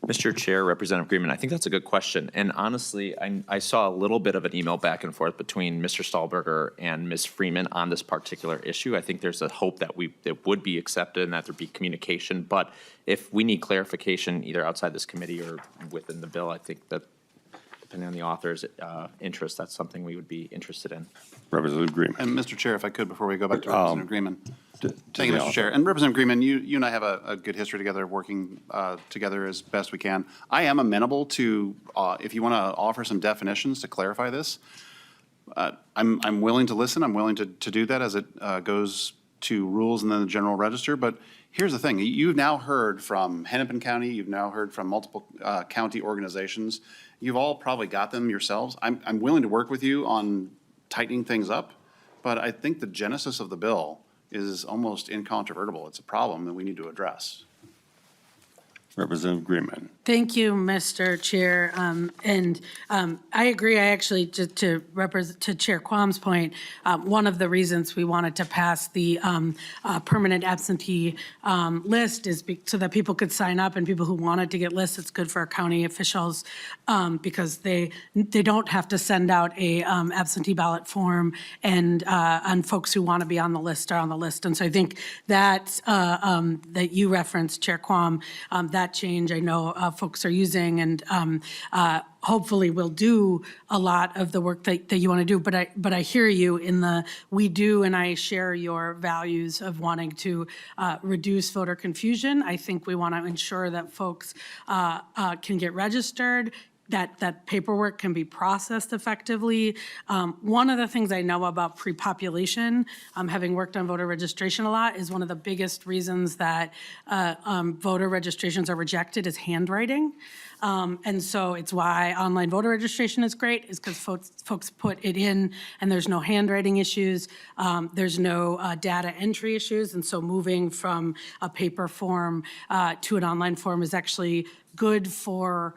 Mr. Chair, Representative Greenman, I think that's a good question. And honestly, I saw a little bit of an email back and forth between Mr. Stahlberger and Ms. Freeman on this particular issue. I think there's a hope that it would be accepted and that there'd be communication. But if we need clarification either outside this committee or within the bill, I think that depending on the author's interest, that's something we would be interested in. Representative Greenman. And Mr. Chair, if I could, before we go back to Representative Greenman. Thank you, the Mr. Chair. And Representative Greenman, you and I have a good history together, working together as best we can. I am amenable to, if you want to offer some definitions to clarify this, I'm willing to listen. I'm willing to do that as it goes to rules and then the general register. But here's the thing. You've now heard from Hennepin County. You've now heard from multiple county organizations. You've all probably got them yourselves. I'm willing to work with you on tightening things up, but I think the genesis of the bill is almost incontrovertible. It's a problem that we need to address. Representative Greenman. Thank you, Mr. Chair. I agree. I actually, to Chair Quam's point, one of the reasons we wanted to pass the permanent absentee list is so that people could sign up, and people who wanted to get lists, it's good for our county officials because they don't have to send out a absentee ballot form, and folks who want to be on the list are on the list. And so I think that that you referenced, Chair Quam, that change I know folks are using, and hopefully will do a lot of the work that you want to do. But I hear you in we do, and I share your values of wanting to reduce voter confusion. I think we want to ensure that folks can get registered, that paperwork can be processed effectively. One of the things I know about pre-population, having worked on voter registration a lot, is one of the biggest reasons that voter registrations are rejected is handwriting. And so it's why online voter registration is great, is because folks put it in and there's no handwriting issues, there's no data entry issues, and so moving from a paper form to an online form is actually good for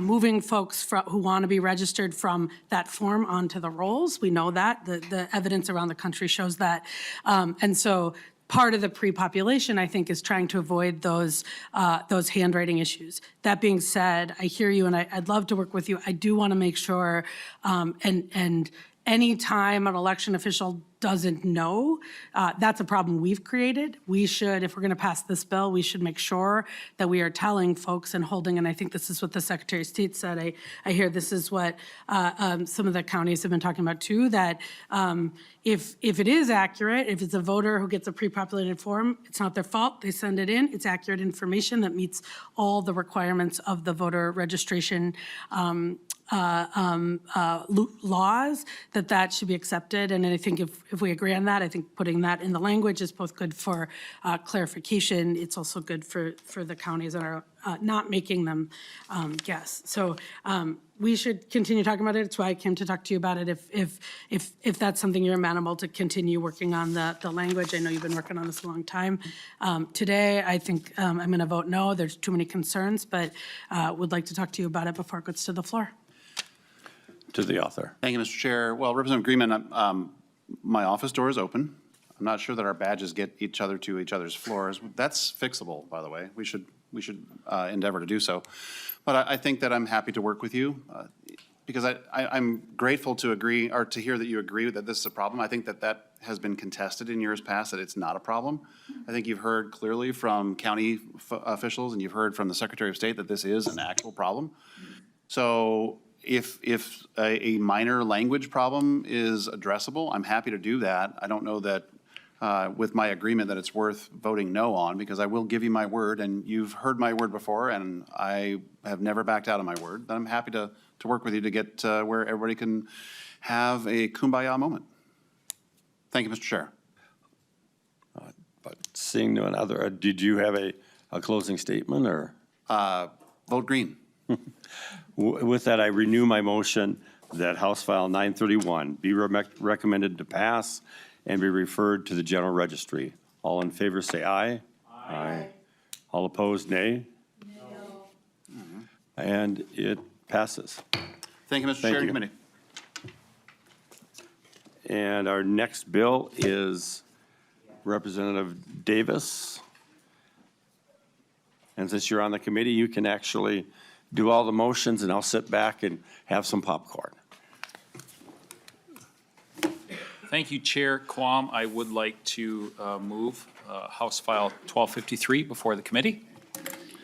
moving folks who want to be registered from that form onto the rolls. We know that. The evidence around the country shows that. And so part of the pre-population, I think, is trying to avoid those handwriting issues. That being said, I hear you, and I'd love to work with you. I do want to make sure, and any time an election official doesn't know, that's a problem we've created. We should, if we're going to pass this bill, we should make sure that we are telling folks and holding, and I think this is what the Secretary of State said. I hear this is what some of the counties have been talking about too, that if it is accurate, if it's a voter who gets a pre-populated form, it's not their fault. They send it in. It's accurate information that meets all the requirements of the voter registration laws, that should be accepted. And I think if we agree on that, I think putting that in the language is both good for clarification. It's also good for the counties that are not making them guess. So we should continue talking about it. It's why I came to talk to you about it. If that's something you're amenable to continue working on the language. I know you've been working on this a long time. Today, I think I'm going to vote no. There's too many concerns, but would like to talk to you about it before it goes to the floor. To the author. Thank you, Mr. Chair. Well, Representative Greenman, my office door is open. I'm not sure that our badges get each other to each other's floors. That's fixable, by the way. We should endeavor to do so. But I think that I'm happy to work with you because I'm grateful to agree, or to hear that you agree that this is a problem. I think that has been contested in years past, that it's not a problem. I think you've heard clearly from county officials and you've heard from the Secretary of State that this is an actual problem. So if a minor language problem is addressable, I'm happy to do that. I don't know that with my agreement that it's worth voting no on, because I will give you my word, and you've heard my word before, and I have never backed out of my word. I'm happy to work with you to get where everybody can have a kumbaya moment. Thank you, Mr. Chair. But seeing none other, did you have a closing statement, or? Vote green. With that, I renew my motion that House File 931 be recommended to pass and be referred to the General Registry. All in favor say aye. Aye. All opposed, nay. No. And it passes. Thank you, Mr. Chair and Committee. And our next bill is Representative Davis. And since you're on the committee, you can actually do all the motions, and I'll sit back and have some popcorn. Thank you, Chair Quam. I would like to move House File 1253 before the committee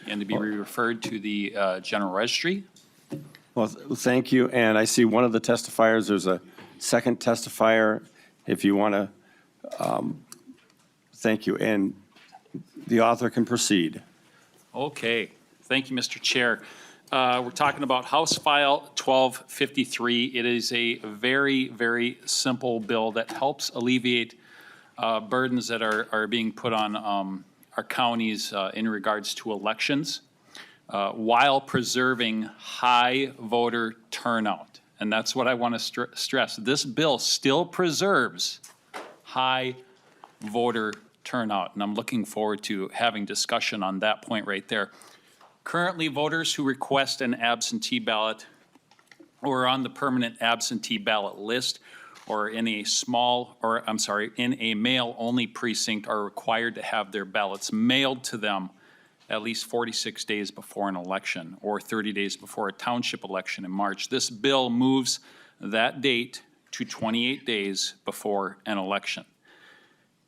and to be referred to the General Registry. Well, thank you, and I see one of the testifiers. There's a second testifier. If you want to, thank you, and the author can proceed. Okay. Thank you, Mr. Chair. We're talking about House File 1253. It is a very, very simple bill that helps alleviate burdens that are being put on our counties in regards to elections while preserving high voter turnout. And that's what I want to stress. This bill still preserves high voter turnout, and I'm looking forward to having discussion on that point right there. Currently, voters who request an absentee ballot or are on the permanent absentee ballot list or in a in a mail-only precinct are required to have their ballots mailed to them at least 46 days before an election or 30 days before a township election in March. This bill moves that date to 28 days before an election.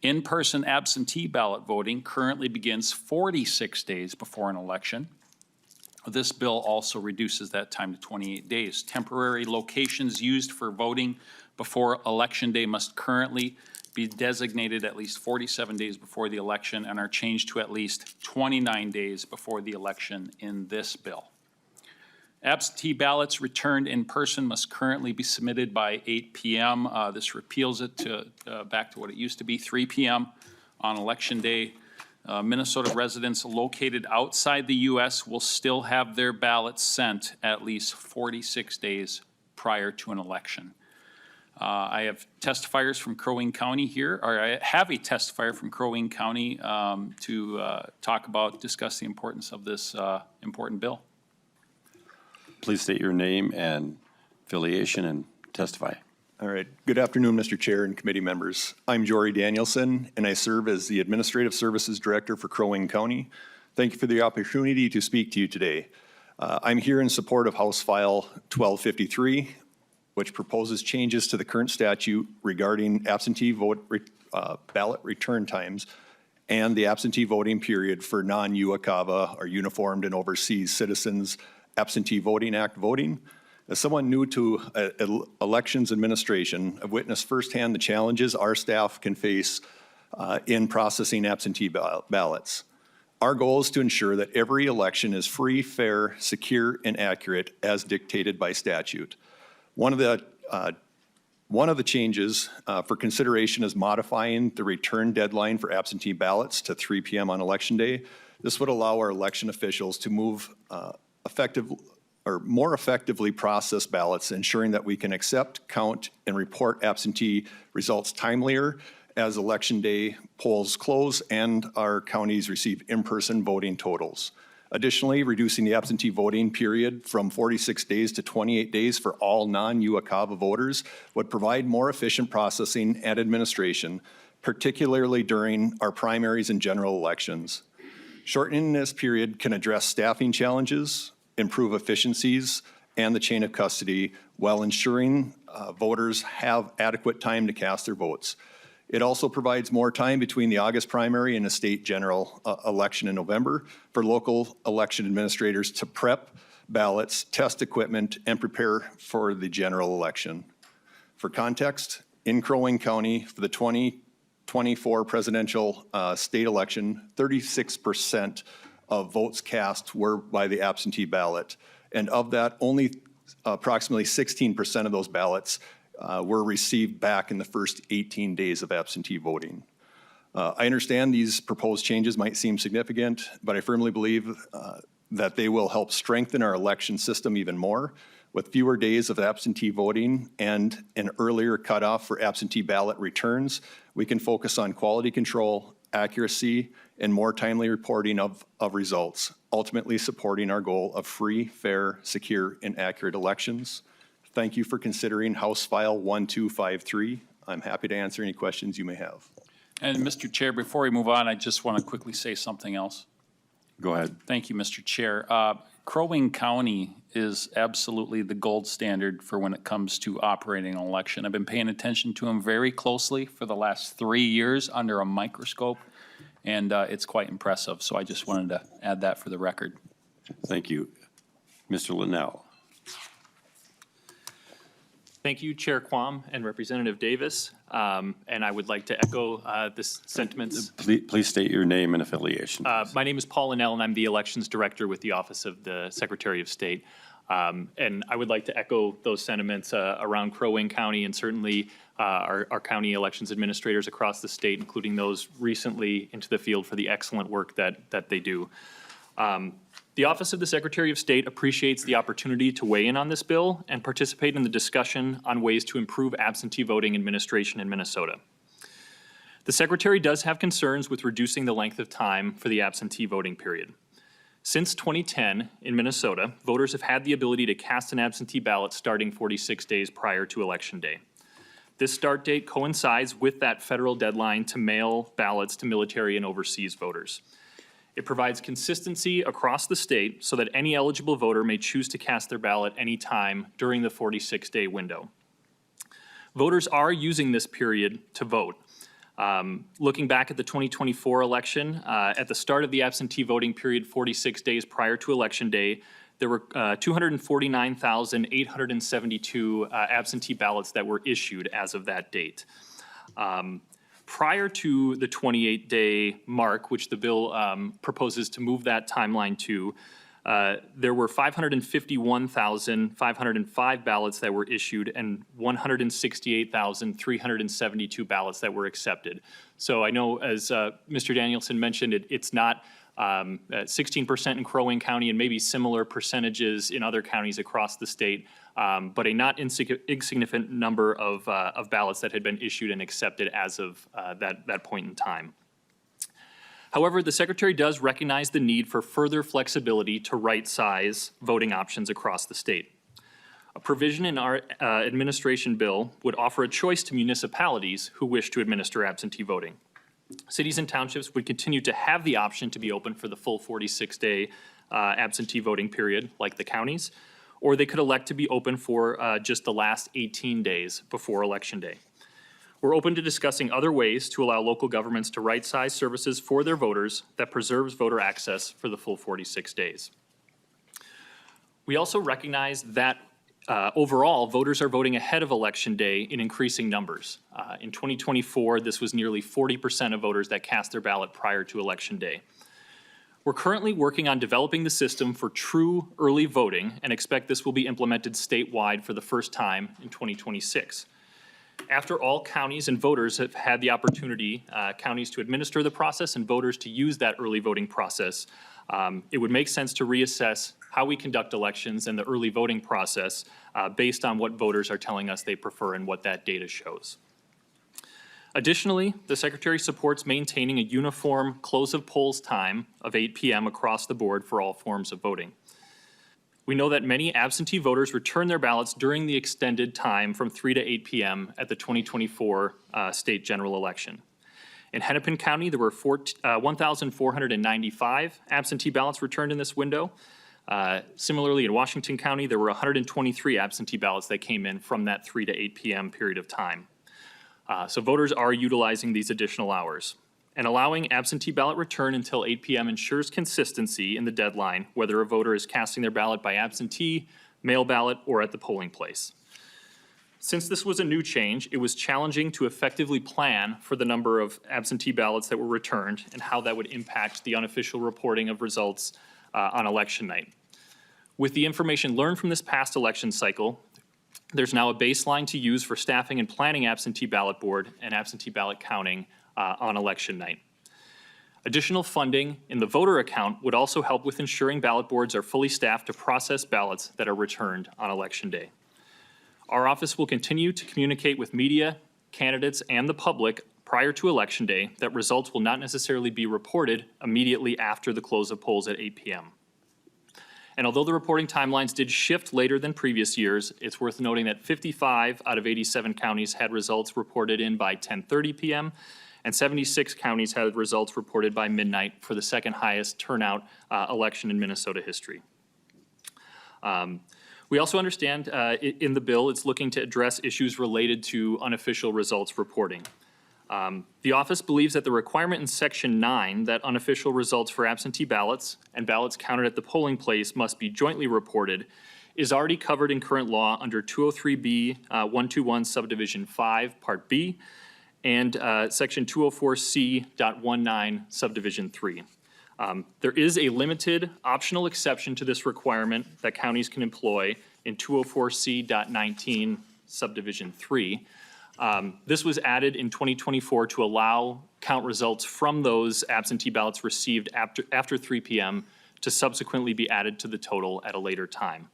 In-person absentee ballot voting currently begins 46 days before an election. This bill also reduces that time to 28 days. Temporary locations used for voting before Election Day must currently be designated at least 47 days before the election and are changed to at least 29 days before the election in this bill. Absentee ballots returned in person must currently be submitted by 8 p.m. This repeals it to, back to what it used to be, 3 p.m. on Election Day. Minnesota residents located outside the U.S. will still have their ballots sent at least 46 days prior to an election. I have testifiers from Crow Wing County here, or I have a testifier from Crow Wing County to discuss the importance of this important bill. Please state your name and affiliation and testify. All right. Good afternoon, Mr. Chair and committee members. I'm Jory Danielson, and I serve as the Administrative Services Director for Crow Wing County. Thank you for the opportunity to speak to you today. I'm here in support of House File 1253, which proposes changes to the current statute regarding absentee ballot return times and the absentee voting period for non-UACAVA or Uniformed and Overseas Citizens Absentee Voting Act voting. As someone new to elections administration, I've witnessed firsthand the challenges our staff can face in processing absentee ballots. Our goal is to ensure that every election is free, fair, secure, and accurate as dictated by statute. One of the changes for consideration is modifying the return deadline for absentee ballots to 3 p.m. on Election Day. This would allow our election officials to more effectively process ballots, ensuring that we can accept, count, and report absentee results timelier as Election Day polls close and our counties receive in-person voting totals. Additionally, reducing the absentee voting period from 46 days to 28 days for all non-UACAVA voters would provide more efficient processing and administration, particularly during our primaries and general elections. Shortening this period can address staffing challenges, improve efficiencies, and the chain of custody while ensuring voters have adequate time to cast their votes. It also provides more time between the August primary and the state general election in November for local election administrators to prep ballots, test equipment, and prepare for the general election. For context, in Crow Wing County for the 2024 presidential state election, 36% of votes cast were by the absentee ballot. And of that, only approximately 16% of those ballots were received back in the first 18 days of absentee voting. I understand these proposed changes might seem significant, but I firmly believe that they will help strengthen our election system even more. With fewer days of absentee voting and an earlier cutoff for absentee ballot returns, we can focus on quality control, accuracy, and more timely reporting of results, ultimately supporting our goal of free, fair, secure, and accurate elections. Thank you for considering House File 1253. I'm happy to answer any questions you may have. And Mr. Chair, before we move on, I just want to quickly say something else. Go ahead. Thank you, Mr. Chair. Crow Wing County is absolutely the gold standard for when it comes to operating an election. I've been paying attention to them very closely for the last 3 years under a microscope, and it's quite impressive. So I just wanted to add that for the record. Thank you. Mr. Linnell. Thank you, Chair Quam and Representative Davis. And I would like to echo the sentiments. Please state your name and affiliation. My name is Paul Linnell, and I'm the Elections Director with the Office of the Secretary of State. And I would like to echo those sentiments around Crow Wing County and certainly our county elections administrators across the state, including those recently into the field for the excellent work that they do. The Office of the Secretary of State appreciates the opportunity to weigh in on this bill and participate in the discussion on ways to improve absentee voting administration in Minnesota. The Secretary does have concerns with reducing the length of time for the absentee voting period. Since 2010 in Minnesota, voters have had the ability to cast an absentee ballot starting 46 days prior to Election Day. This start date coincides with that federal deadline to mail ballots to military and overseas voters. It provides consistency across the state so that any eligible voter may choose to cast their ballot anytime during the 46-day window. Voters are using this period to vote. Looking back at the 2024 election, at the start of the absentee voting period 46 days prior to Election Day, there were 249,872 absentee ballots that were issued as of that date. Prior to the 28-day mark, which the bill proposes to move that timeline to, There were 551,505 ballots that were issued and 168,372 ballots that were accepted. So I know, as Mr. Danielson mentioned, it's not 16% in Crow Wing County and maybe similar percentages in other counties across the state, but a not insignificant number of ballots that had been issued and accepted as of that point in time. However, the Secretary does recognize the need for further flexibility to right-size voting options across the state. A provision in our administration bill would offer a choice to municipalities who wish to administer absentee voting. Cities and townships would continue to have the option to be open for the full 46-day absentee voting period, like the counties, or they could elect to be open for just the last 18 days before Election Day. We're open to discussing other ways to allow local governments to right-size services for their voters that preserves voter access for the full 46 days. We also recognize that overall, voters are voting ahead of Election Day in increasing numbers. In 2024, this was nearly 40% of voters that cast their ballot prior to Election Day. We're currently working on developing the system for true early voting and expect this will be implemented statewide for the first time in 2026. After all counties and voters have had the opportunity, counties to administer the process and voters to use that early voting process, it would make sense to reassess how we conduct elections and the early voting process based on what voters are telling us they prefer and what that data shows. Additionally, the Secretary supports maintaining a uniform close of polls time of 8 p.m. across the board for all forms of voting. We know that many absentee voters return their ballots during the extended time from 3 to 8 p.m. at the 2024 state general election. In Hennepin County, there were 1,495 absentee ballots returned in this window. Similarly, in Washington County, there were 123 absentee ballots that came in from that 3 to 8 p.m. period of time. So voters are utilizing these additional hours. And allowing absentee ballot return until 8 p.m. ensures consistency in the deadline, whether a voter is casting their ballot by absentee, mail ballot, or at the polling place. Since this was a new change, it was challenging to effectively plan for the number of absentee ballots that were returned and how that would impact the unofficial reporting of results on election night. With the information learned from this past election cycle, there's now a baseline to use for staffing and planning absentee ballot board and absentee ballot counting on election night. Additional funding in the voter account would also help with ensuring ballot boards are fully staffed to process ballots that are returned on election day. Our office will continue to communicate with media, candidates, and the public prior to election day that results will not necessarily be reported immediately after the close of polls at 8 p.m. And although the reporting timelines did shift later than previous years, it's worth noting that 55 out of 87 counties had results reported in by 10:30 p.m., and 76 counties had results reported by midnight for the second highest turnout election in Minnesota history. We also understand in the bill it's looking to address issues related to unofficial results reporting. The office believes that the requirement in Section 9 that unofficial results for absentee ballots and ballots counted at the polling place must be jointly reported is already covered in current law under 203B 121 Subdivision 5, Part B, and Section 204C.19 Subdivision 3. There is a limited optional exception to this requirement that counties can employ in 204C.19 Subdivision 3. This was added in 2024 to allow count results from those absentee ballots received after 3 p.m. to subsequently be added to the total at a later time.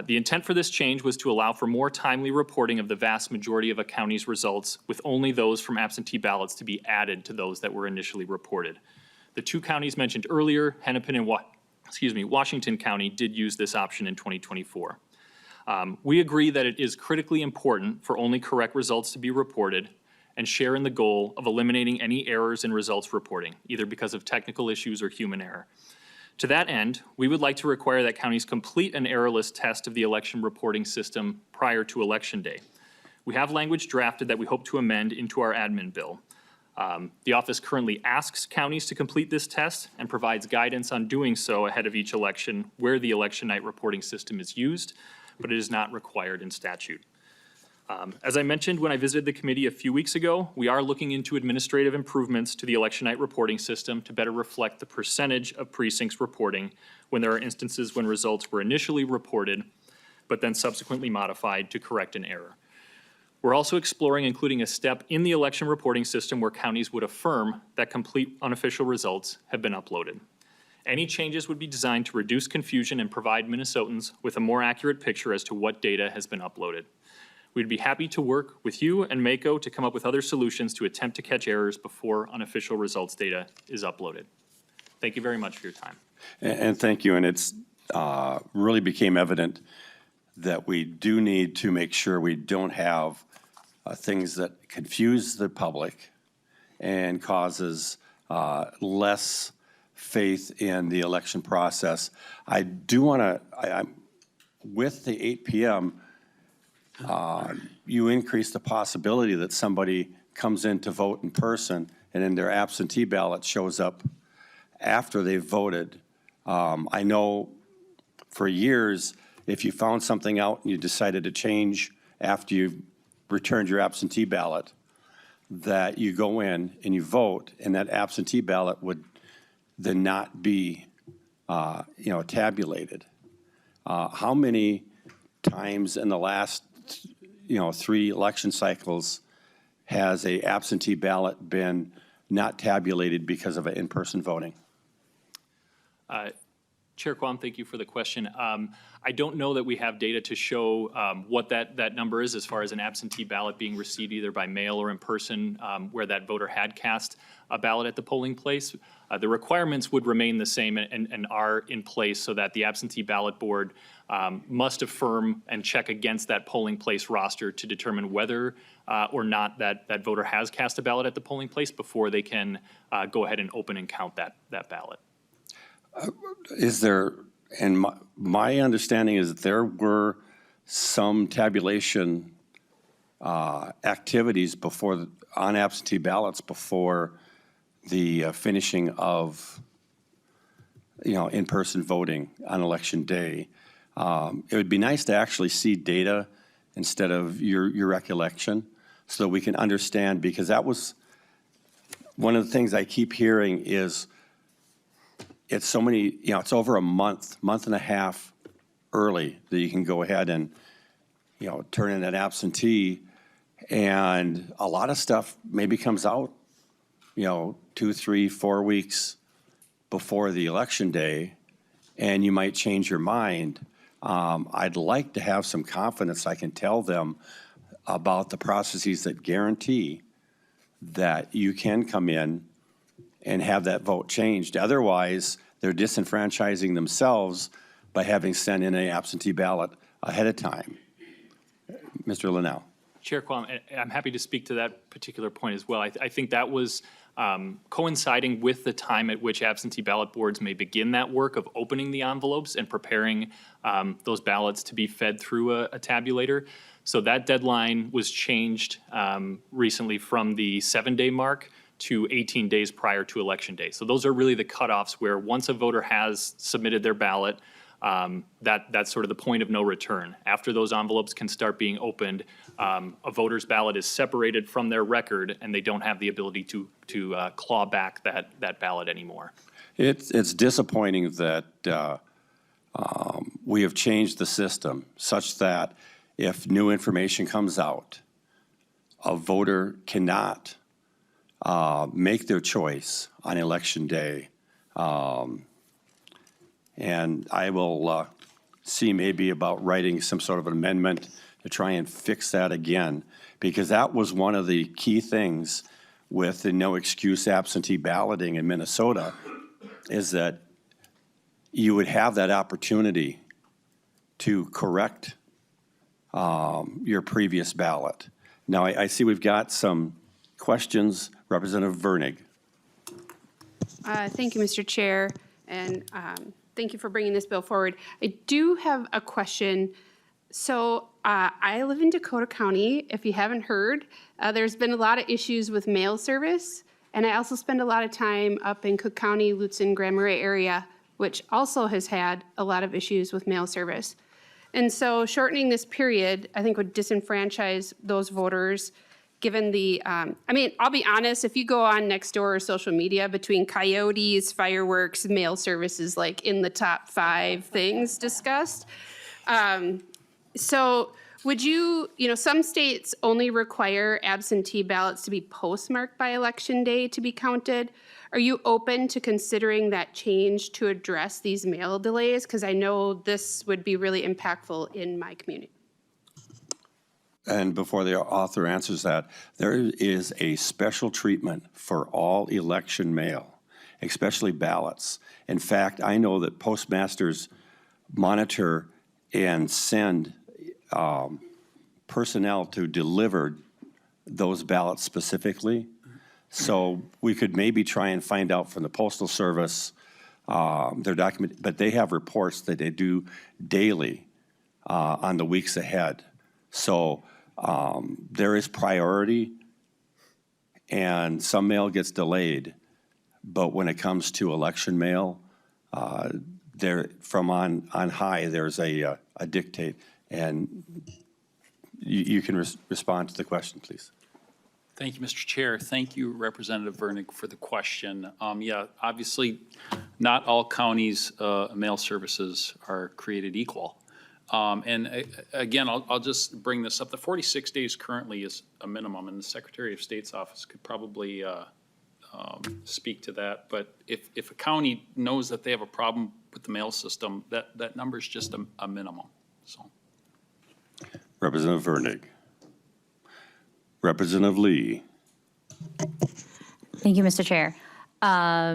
The intent for this change was to allow for more timely reporting of the vast majority of a county's results, with only those from absentee ballots to be added to those that were initially reported. The two counties mentioned earlier, Hennepin and Washington County, did use this option in 2024. We agree that it is critically important for only correct results to be reported and share in the goal of eliminating any errors in results reporting, either because of technical issues or human error. To that end, we would like to require that counties complete an errorless test of the election reporting system prior to Election Day. We have language drafted that we hope to amend into our admin bill. The office currently asks counties to complete this test and provides guidance on doing so ahead of each election where the election night reporting system is used, but it is not required in statute. As I mentioned when I visited the committee a few weeks ago, we are looking into administrative improvements to the election night reporting system to better reflect the percentage of precincts reporting when there are instances when results were initially reported, but then subsequently modified to correct an error. We're also exploring including a step in the election reporting system where counties would affirm that complete unofficial results have been uploaded. Any changes would be designed to reduce confusion and provide Minnesotans with a more accurate picture as to what data has been uploaded. We'd be happy to work with you and MACO to come up with other solutions to attempt to catch errors before unofficial results data is uploaded. Thank you very much for your time. And thank you. And it's really became evident that we do need to make sure we don't have things that confuse the public and causes less faith in the election process. I do want to, with the 8 p.m., you increase the possibility that somebody comes in to vote in person and then their absentee ballot shows up after they've voted. I know for years, if you found something out and you decided to change after you returned your absentee ballot, that you go in and you vote, and that absentee ballot would then not be, tabulated. How many times in the last, 3 election cycles has a absentee ballot been not tabulated because of an in-person voting? Chair Quam, thank you for the question. I don't know that we have data to show what that number is as far as an absentee ballot being received either by mail or in person where that voter had cast a ballot at the polling place. The requirements would remain the same and are in place so that the absentee ballot board must affirm and check against that polling place roster to determine whether or not that voter has cast a ballot at the polling place before they can go ahead and open and count that ballot. Is there, and my understanding is that there were some tabulation activities before, on absentee ballots before the finishing of, in-person voting on election day. It would be nice to actually see data instead of your recollection so that we can understand, because that was one of the things I keep hearing is it's so many, it's over a month and a half early that you can go ahead and, turn in an absentee, and a lot of stuff maybe comes out, 2, 3, 4 weeks before the election day, and you might change your mind. I'd like to have some confidence I can tell them about the processes that guarantee that you can come in and have that vote changed. Otherwise, they're disenfranchising themselves by having sent in an absentee ballot ahead of time. Mr. Linnell. Chair Quam, I'm happy to speak to that particular point as well. I think that was coinciding with the time at which absentee ballot boards may begin that work of opening the envelopes and preparing those ballots to be fed through a tabulator. So that deadline was changed recently from the 7-day mark to 18 days prior to election day. So those are really the cutoffs where once a voter has submitted their ballot, that's sort of the point of no return. After those envelopes can start being opened, a voter's ballot is separated from their record, and they don't have the ability to claw back that ballot anymore. It's disappointing that we have changed the system such that if new information comes out, a voter cannot make their choice on election day. And I will see maybe about writing some sort of an amendment to try and fix that again, because that was one of the key things with the no excuse absentee balloting in Minnesota, is that you would have that opportunity to correct your previous ballot. Now, I see we've got some questions. Representative Vernig. Thank you, Mr. Chair, and thank you for bringing this bill forward. I do have a question. So I live in Dakota County. If you haven't heard, there's been a lot of issues with mail service, and I also spend a lot of time up in Cook County, Lutsen, Grand Marais area, which also has had a lot of issues with mail service. And so shortening this period, I think would disenfranchise those voters, given the, I mean, I'll be honest, if you go on Nextdoor or social media, between coyotes, fireworks, mail services, like in the top 5 things discussed. So would you, some states only require absentee ballots to be postmarked by Election Day to be counted. Are you open to considering that change to address these mail delays? Because I know this would be really impactful in my community. And before the author answers that, there is a special treatment for all election mail, especially ballots. In fact, I know that postmasters monitor and send personnel to deliver those ballots specifically. So we could maybe try and find out from the Postal Service their document, but they have reports that they do daily on the weeks ahead. So there is priority, and some mail gets delayed, but when it comes to election mail, there from on high, there's a dictate, and you can respond to the question, please. Thank you, Mr. Chair. Thank you, Representative Vernig, for the question. Yeah, obviously, not all counties' mail services are created equal. And again, I'll just bring this up. The 46 days currently is a minimum, and the Secretary of State's office could probably speak to that. But if a county knows that they have a problem with the mail system, that number is just a minimum. So, Representative Vernig. Representative Lee. Thank you, Mr. Chair. I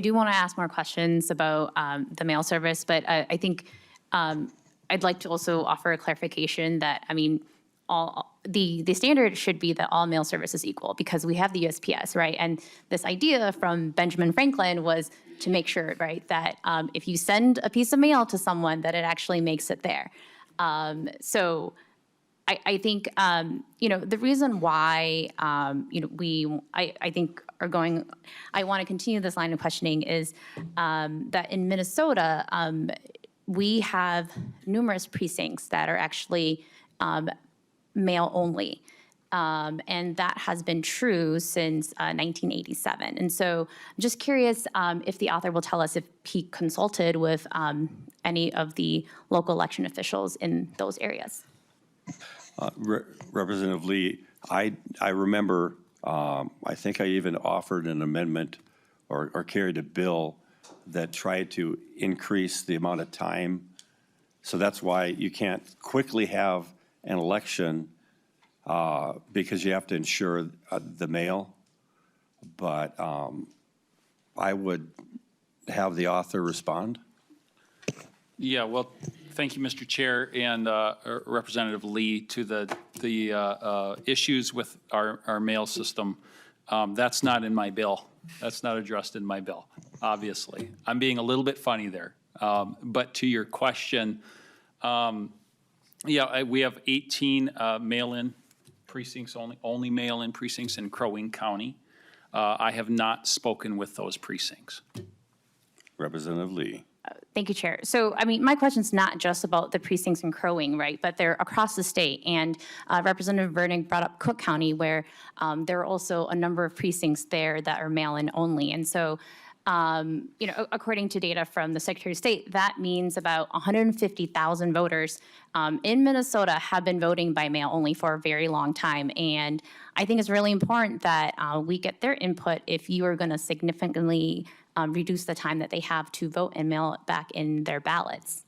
do want to ask more questions about the mail service, but I think I'd like to also offer a clarification that, I mean, the standard should be that all mail service is equal, because we have the USPS, right? And this idea from Benjamin Franklin was to make sure, right, that if you send a piece of mail to someone, that it actually makes it there. So I think, the reason why, I think are going, I want to continue this line of questioning is that in Minnesota, we have numerous precincts that are actually mail only. And that has been true since 1987. And so I'm just curious if the author will tell us if he consulted with any of the local election officials in those areas. Representative Lee, I remember, I think I even offered an amendment or carried a bill that tried to increase the amount of time. So that's why you can't quickly have an election because you have to ensure the mail. But I would have the author respond. yeah, well, thank you, Mr. Chair, and Representative Lee, to the issues with our mail system. That's not in my bill. That's not addressed in my bill, obviously. I'm being a little bit funny there. But to your question, yeah, we have 18 mail-in precincts, only mail-in precincts in Crow Wing County. I have not spoken with those precincts. Representative Lee. Thank you, Chair. So, I mean, my question's not just about the precincts in Crow Wing, right? But they're across the state. And Representative Vernig brought up Cook County, where there are also a number of precincts there that are mail-in only. And so, according to data from the Secretary of State, that means about 150,000 voters in Minnesota have been voting by mail only for a very long time. And I think it's really important that we get their input if you are going to significantly reduce the time that they have to vote and mail it back in their ballots.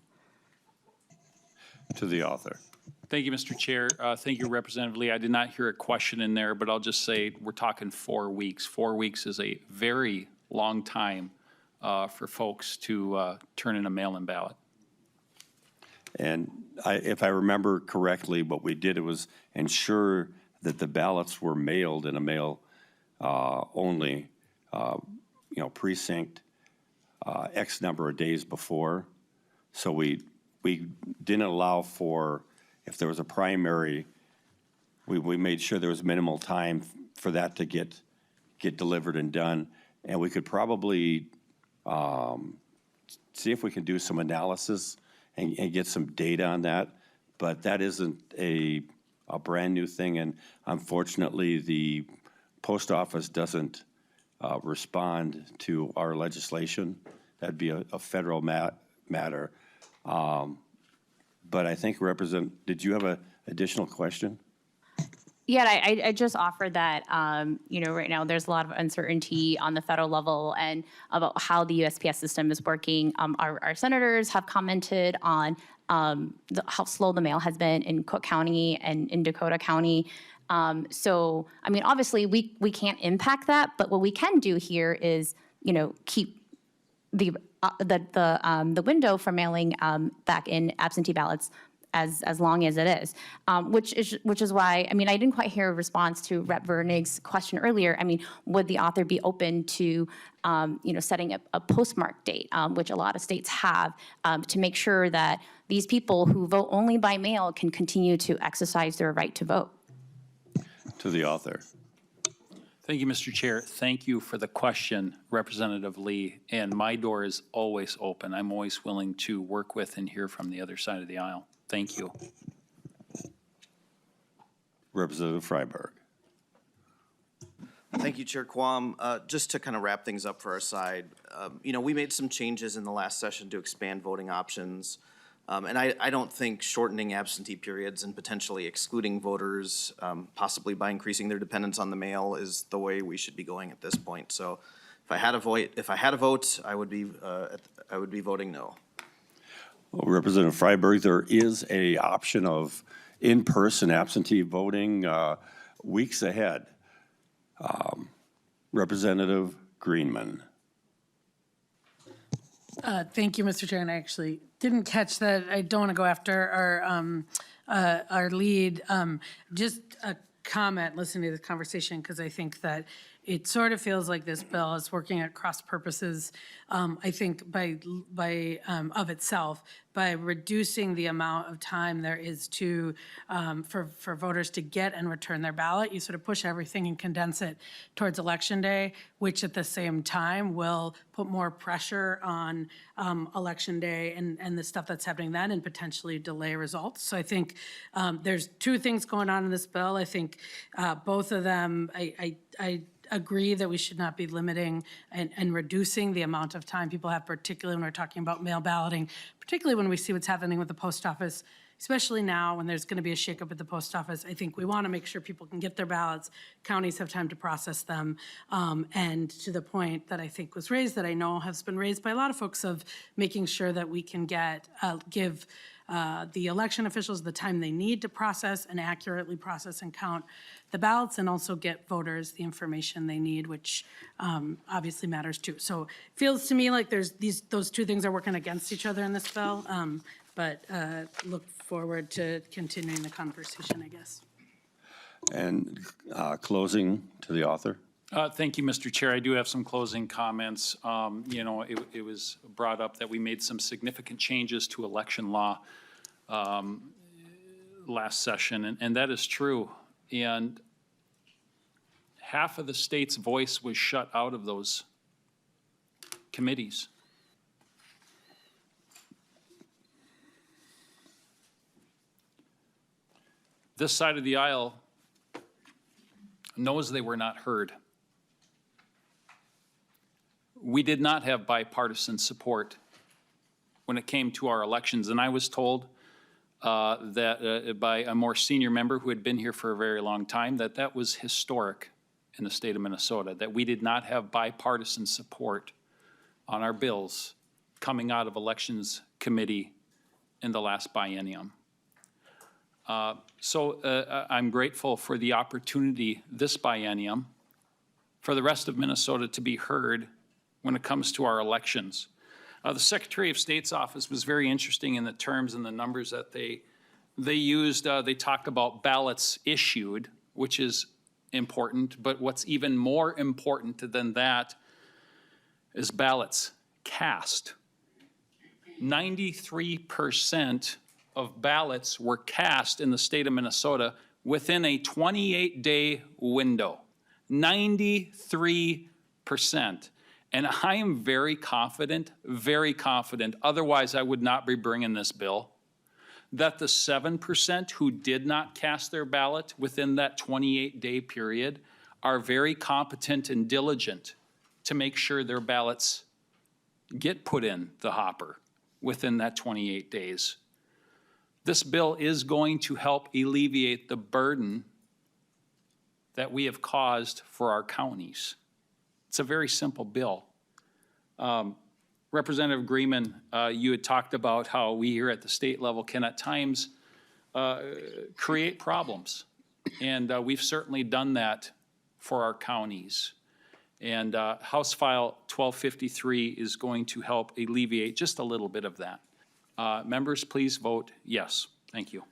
To the author. Thank you, Mr. Chair. Thank you, Representative Lee. I did not hear a question in there, but I'll just say we're talking 4 weeks. 4 weeks is a very long time for folks to turn in a mail-in ballot. And if I remember correctly, what we did was ensure that the ballots were mailed in a mail only precinct X number of days before. So we didn't allow for, if there was a primary, we made sure there was minimal time for that to get delivered and done. And we could probably see if we can do some analysis and get some data on that. But that isn't a brand-new thing, and unfortunately, the post office doesn't respond to our legislation. That'd be a federal matter. But I think, did you have an additional question? Yeah, I just offered that, right now there's a lot of uncertainty on the federal level and about how the USPS system is working. Our senators have commented on how slow the mail has been in Cook County and in Dakota County. So, I mean, obviously, we can't impact that, but what we can do here is, keep the window for mailing back in absentee ballots as long as it is, which is why, I mean, I didn't quite hear a response to Rep. Vernig's question earlier. I mean, would the author be open to, setting a postmark date, which a lot of states have, to make sure that these people who vote only by mail can continue to exercise their right to vote? To the author. Thank you, Mr. Chair. Thank you for the question, Representative Lee. And my door is always open. I'm always willing to work with and hear from the other side of the aisle. Thank you. Representative Freiberg. Thank you, Chair Quam. Just to kind of wrap things up for our side, we made some changes in the last session to expand voting options. And I don't think shortening absentee periods and potentially excluding voters, possibly by increasing their dependence on the mail, is the way we should be going at this point. So if I had a vote, I would be voting no. Well, Representative Freiberg, there is a option of in-person absentee voting weeks ahead. Representative Greenman. Thank you, Mr. Chair, and I actually didn't catch that. I don't want to go after our lead. Just a comment, listening to this conversation, because I think that it sort of feels like this bill is working at cross purposes, I think, of itself, by reducing the amount of time there is for voters to get and return their ballot. You sort of push everything and condense it towards Election Day, which at the same time will put more pressure on Election Day and the stuff that's happening then, and potentially delay results. So I think there's two things going on in this bill. I think both of them, I agree that we should not be limiting and reducing the amount of time people have, particularly when we're talking about mail balloting, particularly when we see what's happening with the post office, especially now when there's going to be a shakeup at the post office. I think we want to make sure people can get their ballots, counties have time to process them, and to the point that I think was raised, that I know has been raised by a lot of folks, of making sure that we can give the election officials the time they need to process and accurately process and count the ballots, and also get voters the information they need, which obviously matters too. So it feels to me like those two things are working against each other in this bill, but look forward to continuing the conversation, I guess. And closing to the author. Thank you, Mr. Chair. I do have some closing comments. It was brought up that we made some significant changes to election law last session, and that is true. And half of the state's voice was shut out of those committees. This side of the aisle knows they were not heard. We did not have bipartisan support when it came to our elections, and I was told that by a more senior member who had been here for a very long time, that was historic in the state of Minnesota, that we did not have bipartisan support on our bills coming out of Elections Committee in the last biennium. So I'm grateful for the opportunity this biennium for the rest of Minnesota to be heard when it comes to our elections. The Secretary of State's office was very interesting in the terms and the numbers that they used. They talked about ballots issued, which is important, but what's even more important than that is ballots cast. 93% of ballots were cast in the state of Minnesota within a 28-day window. 93%. And I am very confident, otherwise I would not be bringing this bill, that the 7% who did not cast their ballot within that 28-day period are very competent and diligent to make sure their ballots get put in the hopper within that 28 days. This bill is going to help alleviate the burden that we have caused for our counties. It's a very simple bill. Representative Greenman, you had talked about how we here at the state level can at times create problems. And we've certainly done that for our counties. And House File 1253 is going to help alleviate just a little bit of that. Members, please vote yes. Thank you.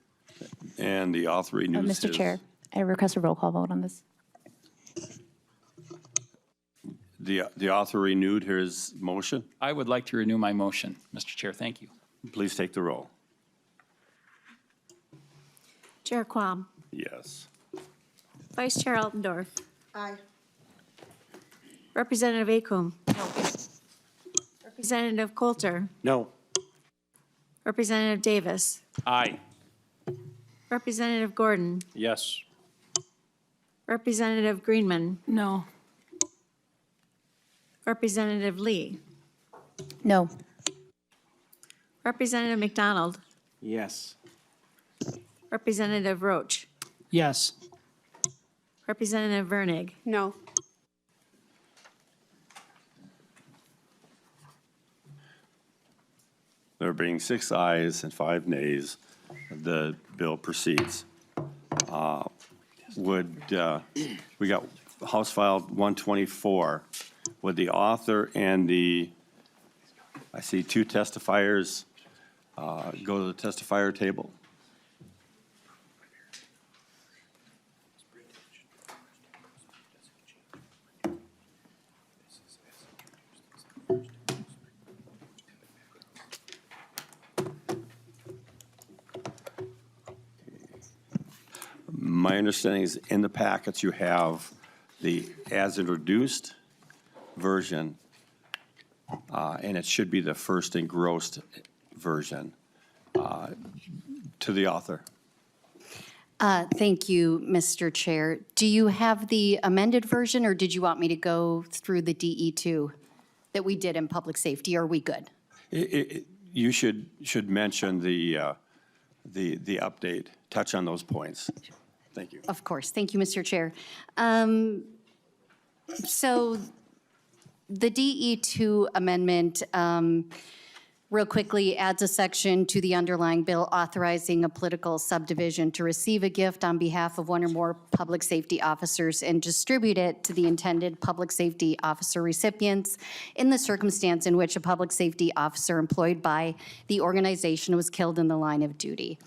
And the author renews Mr. Chair, I request a roll call vote on this. The author renewed his motion. I would like to renew my motion, Mr. Chair. Thank you. Please take the roll. Chair Quam, Yes. Vice Chair Altendorf, Aye. Representative Acom. Representative Coulter, No. Representative Davis, Aye. Representative Gordon, Yes. Representative Greenman, No. Representative Lee, No. Representative McDonald, Yes. Representative Roach, Yes. Representative Vernig, No. There being 6 ayes and 5 nays, the bill proceeds. We got House File 124. Would the author and I see 2 testifiers, go to the testifier table? My understanding is in the packets you have the as introduced version, and it should be the first engrossed version. To the author. Thank you, Mr. Chair. Do you have the amended version, or did you want me to go through the DE2 that we did in public safety? Are we good? You should mention the update, touch on those points. Thank you. Of course. Thank you, Mr. Chair. So the DE2 amendment, real quickly, adds a section to the underlying bill authorizing a political subdivision to receive a gift on behalf of one or more public safety officers and distribute it to the intended public safety officer recipients in the circumstance in which a public safety officer employed by the organization was killed in the line of duty.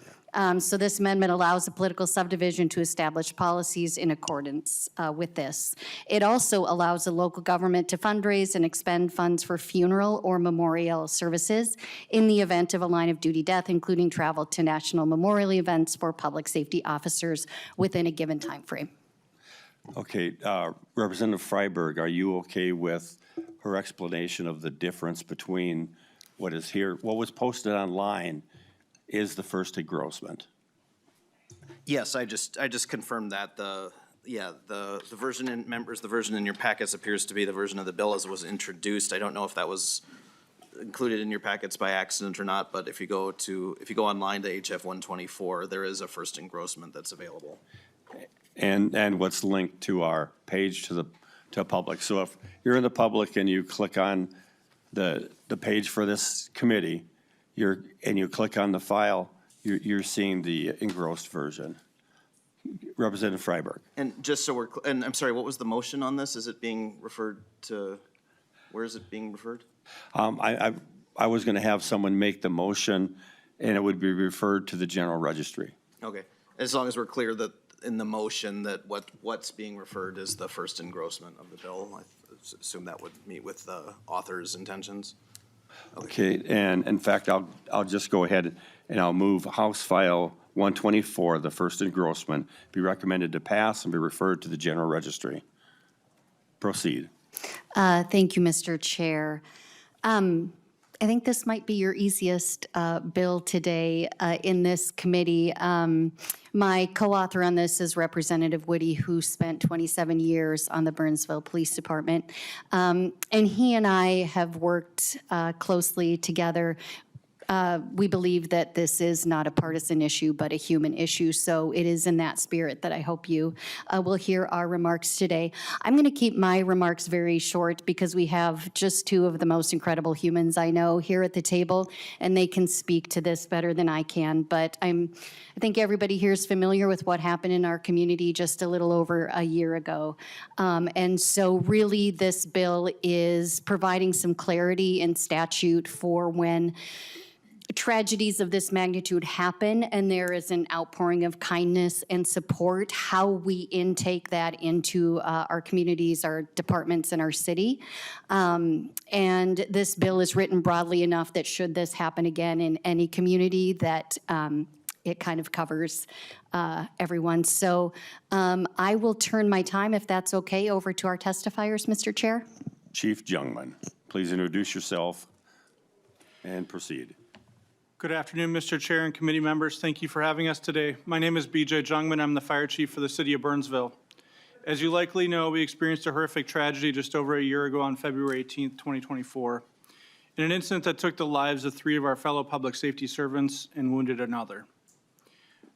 So this amendment allows the political subdivision to establish policies in accordance with this. It also allows the local government to fundraise and expend funds for funeral or memorial services in the event of a line of duty death, including travel to national memorial events for public safety officers within a given time frame. Okay, Representative Freiberg, are you okay with her explanation of the difference between what is here, what was posted online is the first engrossment? Yes, I just confirmed that the version in, members, the version in your packets appears to be the version of the bill as it was introduced. I don't know if that was included in your packets by accident or not, but if you go online to HF 124, there is a first engrossment that's available. And what's linked to our page to public. So if you're in the public and you click on the page for this committee, and you click on the file, you're seeing the engrossed version. Representative Freiberg. And just so and I'm sorry, what was the motion on this? Is it being referred to, where is it being referred? I was going to have someone make the motion, and it would be referred to the general registry. Okay, as long as we're clear that in the motion that what's being referred is the first engrossment of the bill. I assume that would meet with the author's intentions. Okay, and in fact, I'll just go ahead and I'll move House File 124, the first engrossment, be recommended to pass and be referred to the general registry. Proceed. Thank you, Mr. Chair. I think this might be your easiest bill today in this committee. My co-author on this is Representative Woody, who spent 27 years on the Burnsville Police Department. And he and I have worked closely together. We believe that this is not a partisan issue, but a human issue. So it is in that spirit that I hope you will hear our remarks today. I'm going to keep my remarks very short because we have just two of the most incredible humans I know here at the table, and they can speak to this better than I can. But I think everybody here is familiar with what happened in our community just a little over a year ago. And so really this bill is providing some clarity in statute for when tragedies of this magnitude happen and there is an outpouring of kindness and support, how we intake that into our communities, our departments, and our city. And this bill is written broadly enough that should this happen again in any community, that it kind of covers everyone. So I will turn my time, if that's okay, over to our testifiers, Mr. Chair. Chief Jungmann, please introduce yourself and proceed. Good afternoon, Mr. Chair and committee members. Thank you for having us today. My name is BJ Jungmann. I'm the fire chief for the city of Burnsville. As you likely know, we experienced a horrific tragedy just over a year ago on February 18th, 2024, in an incident that took the lives of 3 of our fellow public safety servants and wounded another.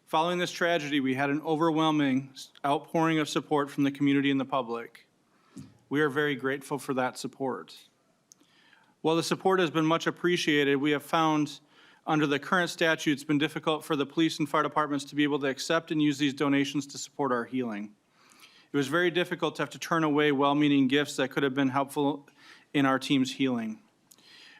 Following this tragedy, we had an overwhelming outpouring of support from the community and the public. We are very grateful for that support. While the support has been much appreciated, we have found under the current statute, it's been difficult for the police and fire departments to be able to accept and use these donations to support our healing. It was very difficult to have to turn away well-meaning gifts that could have been helpful in our team's healing.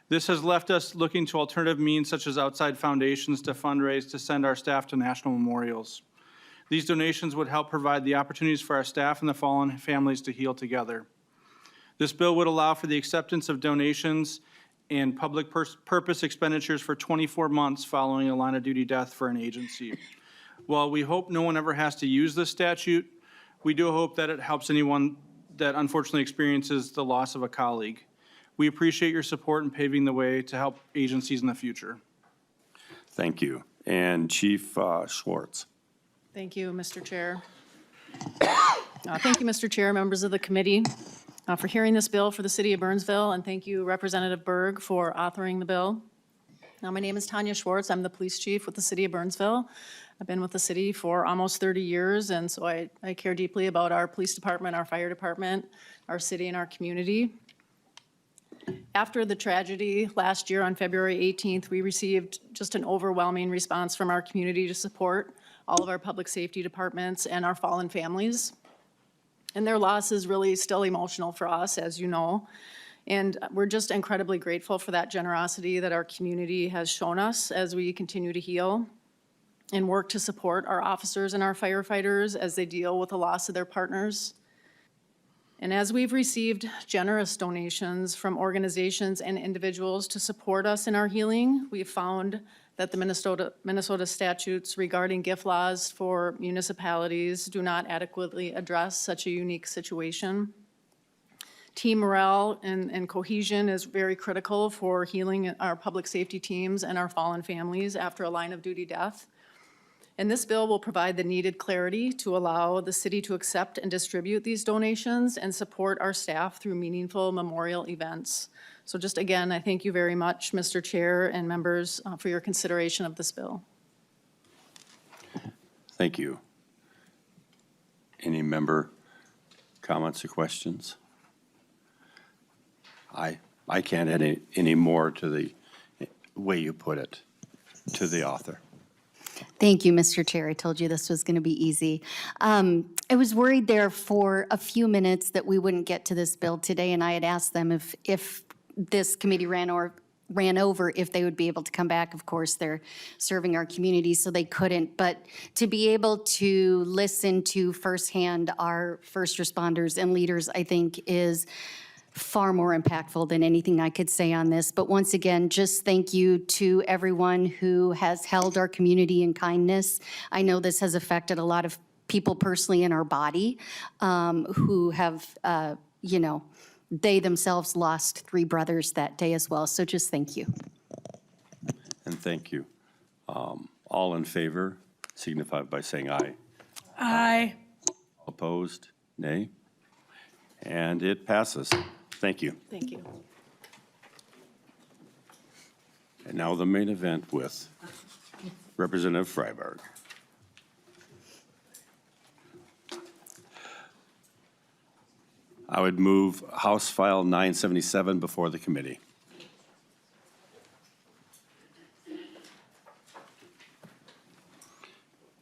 This has left us looking to alternative means such as outside foundations to fundraise to send our staff to national memorials. These donations would help provide the opportunities for our staff and the fallen families to heal together. This bill would allow for the acceptance of donations and public purpose expenditures for 24 months following a line of duty death for an agency. While we hope no one ever has to use this statute, we do hope that it helps anyone that unfortunately experiences the loss of a colleague. We appreciate your support in paving the way to help agencies in the future. Thank you. And Chief Schwartz. Thank you, Mr. Chair. Thank you, Mr. Chair, members of the committee, for hearing this bill for the city of Burnsville, and thank you, Representative Berg, for authoring the bill. Now, my name is Tanya Schwartz. I'm the police chief with the city of Burnsville. I've been with the city for almost 30 years, and so I care deeply about our police department, our fire department, our city, and our community. After the tragedy last year on February 18th, we received just an overwhelming response from our community to support all of our public safety departments and our fallen families. And their loss is really still emotional for us, as you know. And we're just incredibly grateful for that generosity that our community has shown us as we continue to heal and work to support our officers and our firefighters as they deal with the loss of their partners. And as we've received generous donations from organizations and individuals to support us in our healing, we've found that the Minnesota statutes regarding gift laws for municipalities do not adequately address such a unique situation. Team morale and cohesion is very critical for healing our public safety teams and our fallen families after a line of duty death. And this bill will provide the needed clarity to allow the city to accept and distribute these donations and support our staff through meaningful memorial events. So just again, I thank you very much, Mr. Chair and members, for your consideration of this bill. Thank you. Any member comments or questions? I can't add any more to the way you put it to the author. Thank you, Mr. Chair. I told you this was going to be easy. I was worried there for a few minutes that we wouldn't get to this bill today, and I had asked them if this committee ran over, if they would be able to come back. Of course, they're serving our community, so they couldn't. But to be able to listen to firsthand our first responders and leaders, I think, is far more impactful than anything I could say on this. But once again, just thank you to everyone who has held our community in kindness. I know this has affected a lot of people personally in our body who have, they themselves lost 3 brothers that day as well. So just thank you. And thank you. All in favor signify by saying aye. Aye. Opposed, nay. And it passes. Thank you. Thank you. And now the main event with Representative Freiberg. I would move House File 977 before the committee.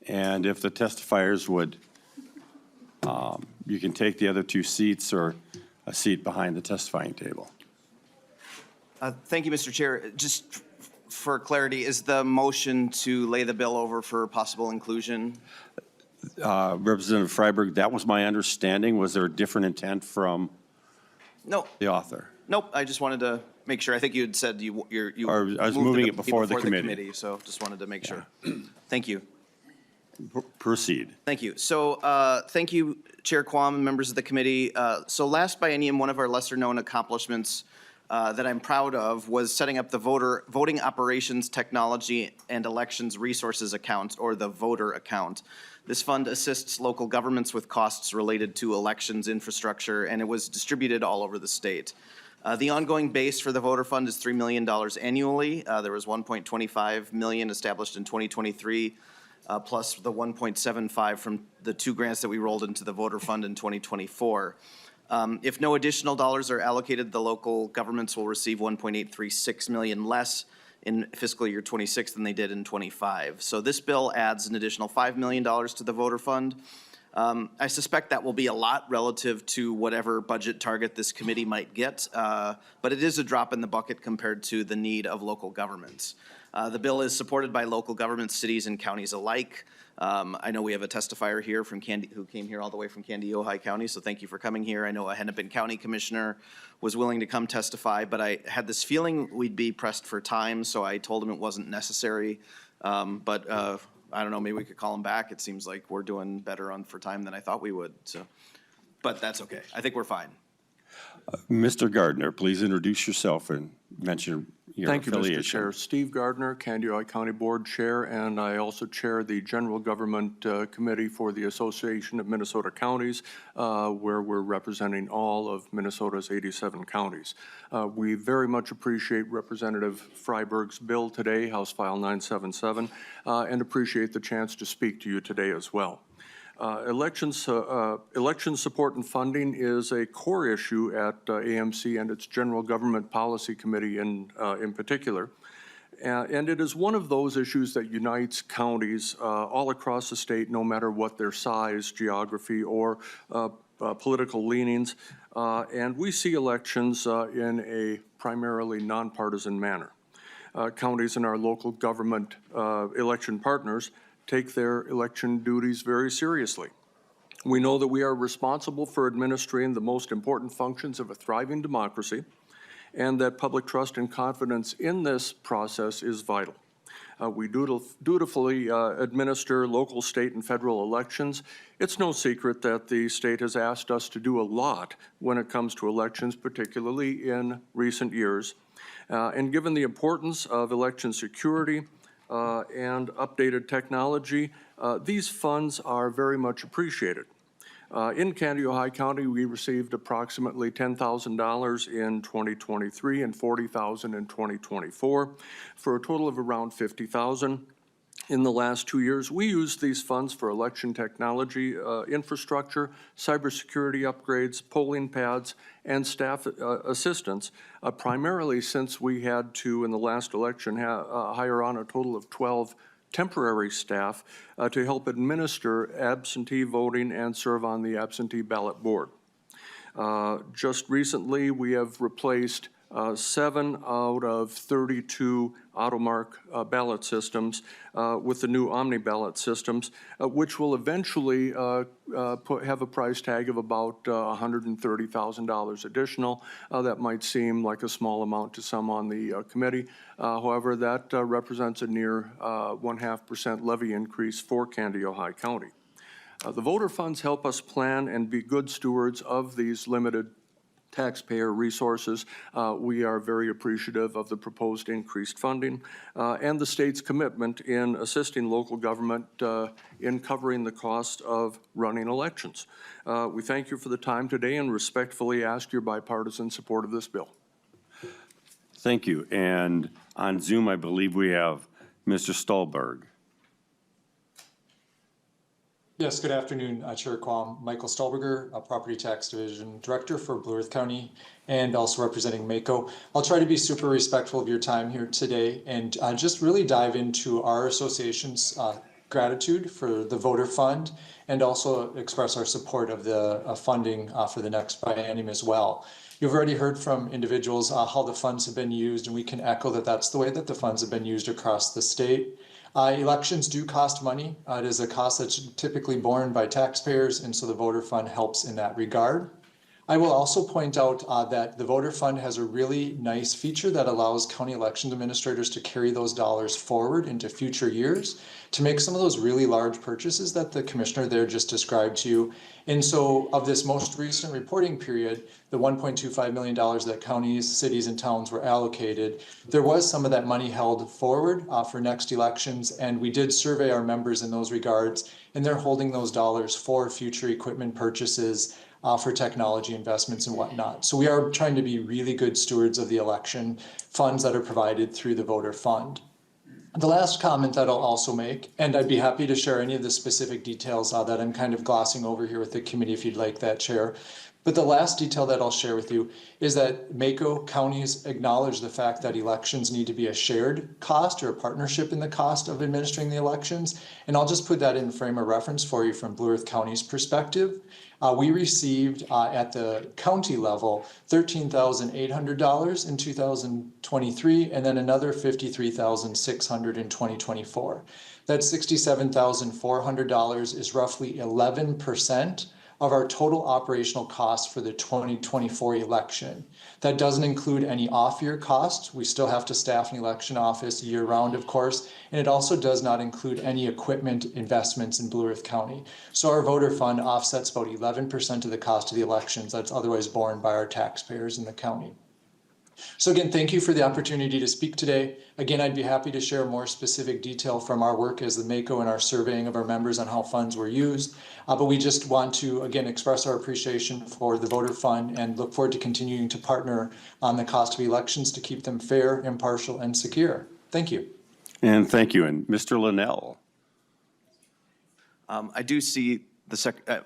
And if the testifiers would, you can take the other 2 seats or a seat behind the testifying table. Thank you, Mr. Chair. Just for clarity, is the motion to lay the bill over for possible inclusion? Representative Freiberg, that was my understanding. Was there a different intent from No, the author? nope, I just wanted to make sure. I think you had said you Or I was moved moving the it before the committee. So just wanted to make sure. Thank you. Proceed. Thank you. So, thank you, Chair Quam and members of the committee. So last biennium, one of our lesser-known accomplishments that I'm proud of was setting up the Voting Operations Technology and Elections Resources Account, or the voter account. This fund assists local governments with costs related to elections infrastructure, and it was distributed all over the state. The ongoing base for the voter fund is $3 million annually. There was $1.25 million established in 2023. Plus the 1.75 from the 2 grants that we rolled into the voter fund in 2024. If no additional dollars are allocated, the local governments will receive 1.836 million less in fiscal year 26 than they did in 25. So this bill adds an additional $5 million to the voter fund. I suspect that will be a lot relative to whatever budget target this committee might get, but it is a drop in the bucket compared to the need of local governments. The bill is supported by local governments, cities, and counties alike. I know we have a testifier here from who came here all the way from Candy-Ojai County, so thank you for coming here. I know a Hennepin County commissioner was willing to come testify, but I had this feeling we'd be pressed for time, so I told him it wasn't necessary. But I don't know, maybe we could call him back. It seems like we're doing better for time than I thought we would. So, but that's okay. I think we're fine. Mr. Gardner, please introduce yourself and mention your Thank you, affiliation. Mr. Chair. Steve Gardner, Candy-Ojai County Board Chair, and I also chair the General Government Committee for the Association of Minnesota Counties, where we're representing all of Minnesota's 87 counties. We very much appreciate Representative Freiberg's bill today, House File 977, and appreciate the chance to speak to you today as well. Election support and funding is a core issue at AMC and its General Government Policy Committee in particular. And it is one of those issues that unites counties all across the state, no matter what their size, geography, or political leanings. And we see elections in a primarily nonpartisan manner. Counties and our local government election partners take their election duties very seriously. We know that we are responsible for administering the most important functions of a thriving democracy, and that public trust and confidence in this process is vital. We dutifully administer local, state, and federal elections. It's no secret that the state has asked us to do a lot when it comes to elections, particularly in recent years. And given the importance of election security, and updated technology, these funds are very much appreciated. In Candy-Ojai County, we received approximately $10,000 in 2023 and $40,000 in 2024, for a total of around $50,000. In the last 2 years, we used these funds for election technology, infrastructure, cybersecurity upgrades, polling pads, and staff assistance, primarily since we had to, in the last election, hire on a total of 12 temporary staff to help administer absentee voting and serve on the absentee ballot board. Just recently, we have replaced 7 out of 32 AutoMark ballot systems with the new Omni ballot systems, which will eventually have a price tag of about $130,000 additional. That might seem like a small amount to some on the committee. However, that represents a near 0.5% levy increase for Candy-Ojai County. The voter funds help us plan and be good stewards of these limited taxpayer resources. We are very appreciative of the proposed increased funding and the state's commitment in assisting local government in covering the cost of running elections. We thank you for the time today and respectfully ask your bipartisan support of this bill. Thank you. And on Zoom, I believe we have Mr. Stolberg. Yes, good afternoon, Chair Quam. Michael Stolberger, Property Tax Division Director for Blue Earth County and also representing MACO. I'll try to be super respectful of your time here today and just really dive into our association's gratitude for the voter fund and also express our support of the funding for the next biennium as well. You've already heard from individuals how the funds have been used, and we can echo that that's the way that the funds have been used across the state. Elections do cost money. It is a cost that's typically borne by taxpayers, and so the voter fund helps in that regard. I will also point out that the voter fund has a really nice feature that allows county election administrators to carry those dollars forward into future years to make some of those really large purchases that the commissioner there just described to you. And so of this most recent reporting period, the $1.25 million that counties, cities, and towns were allocated, there was some of that money held forward for next elections, and we did survey our members in those regards, and they're holding those dollars for future equipment purchases, for technology investments and whatnot. So we are trying to be really good stewards of the election funds that are provided through the voter fund. The last comment that I'll also make, and I'd be happy to share any of the specific details that I'm kind of glossing over here with the committee if you'd like that, Chair. But the last detail that I'll share with you is that MACO counties acknowledge the fact that elections need to be a shared cost or a partnership in the cost of administering the elections. And I'll just put that in frame of reference for you from Blue Earth County's perspective. We received at the county level $13,800 in 2023 and then another $53,600 in 2024. That $67,400 is roughly 11% of our total operational costs for the 2024 election. That doesn't include any off-year costs. We still have to staff an election office year-round, of course, and it also does not include any equipment investments in Blue Earth County. So our voter fund offsets about 11% of the cost of the elections that's otherwise borne by our taxpayers in the county. So again, thank you for the opportunity to speak today. Again, I'd be happy to share more specific detail from our work as the MACO and our surveying of our members on how funds were used. But we just want to, again, express our appreciation for the voter fund and look forward to continuing to partner on the cost of elections to keep them fair, impartial, and secure. Thank you. And thank you. And Mr. Linnell. I do see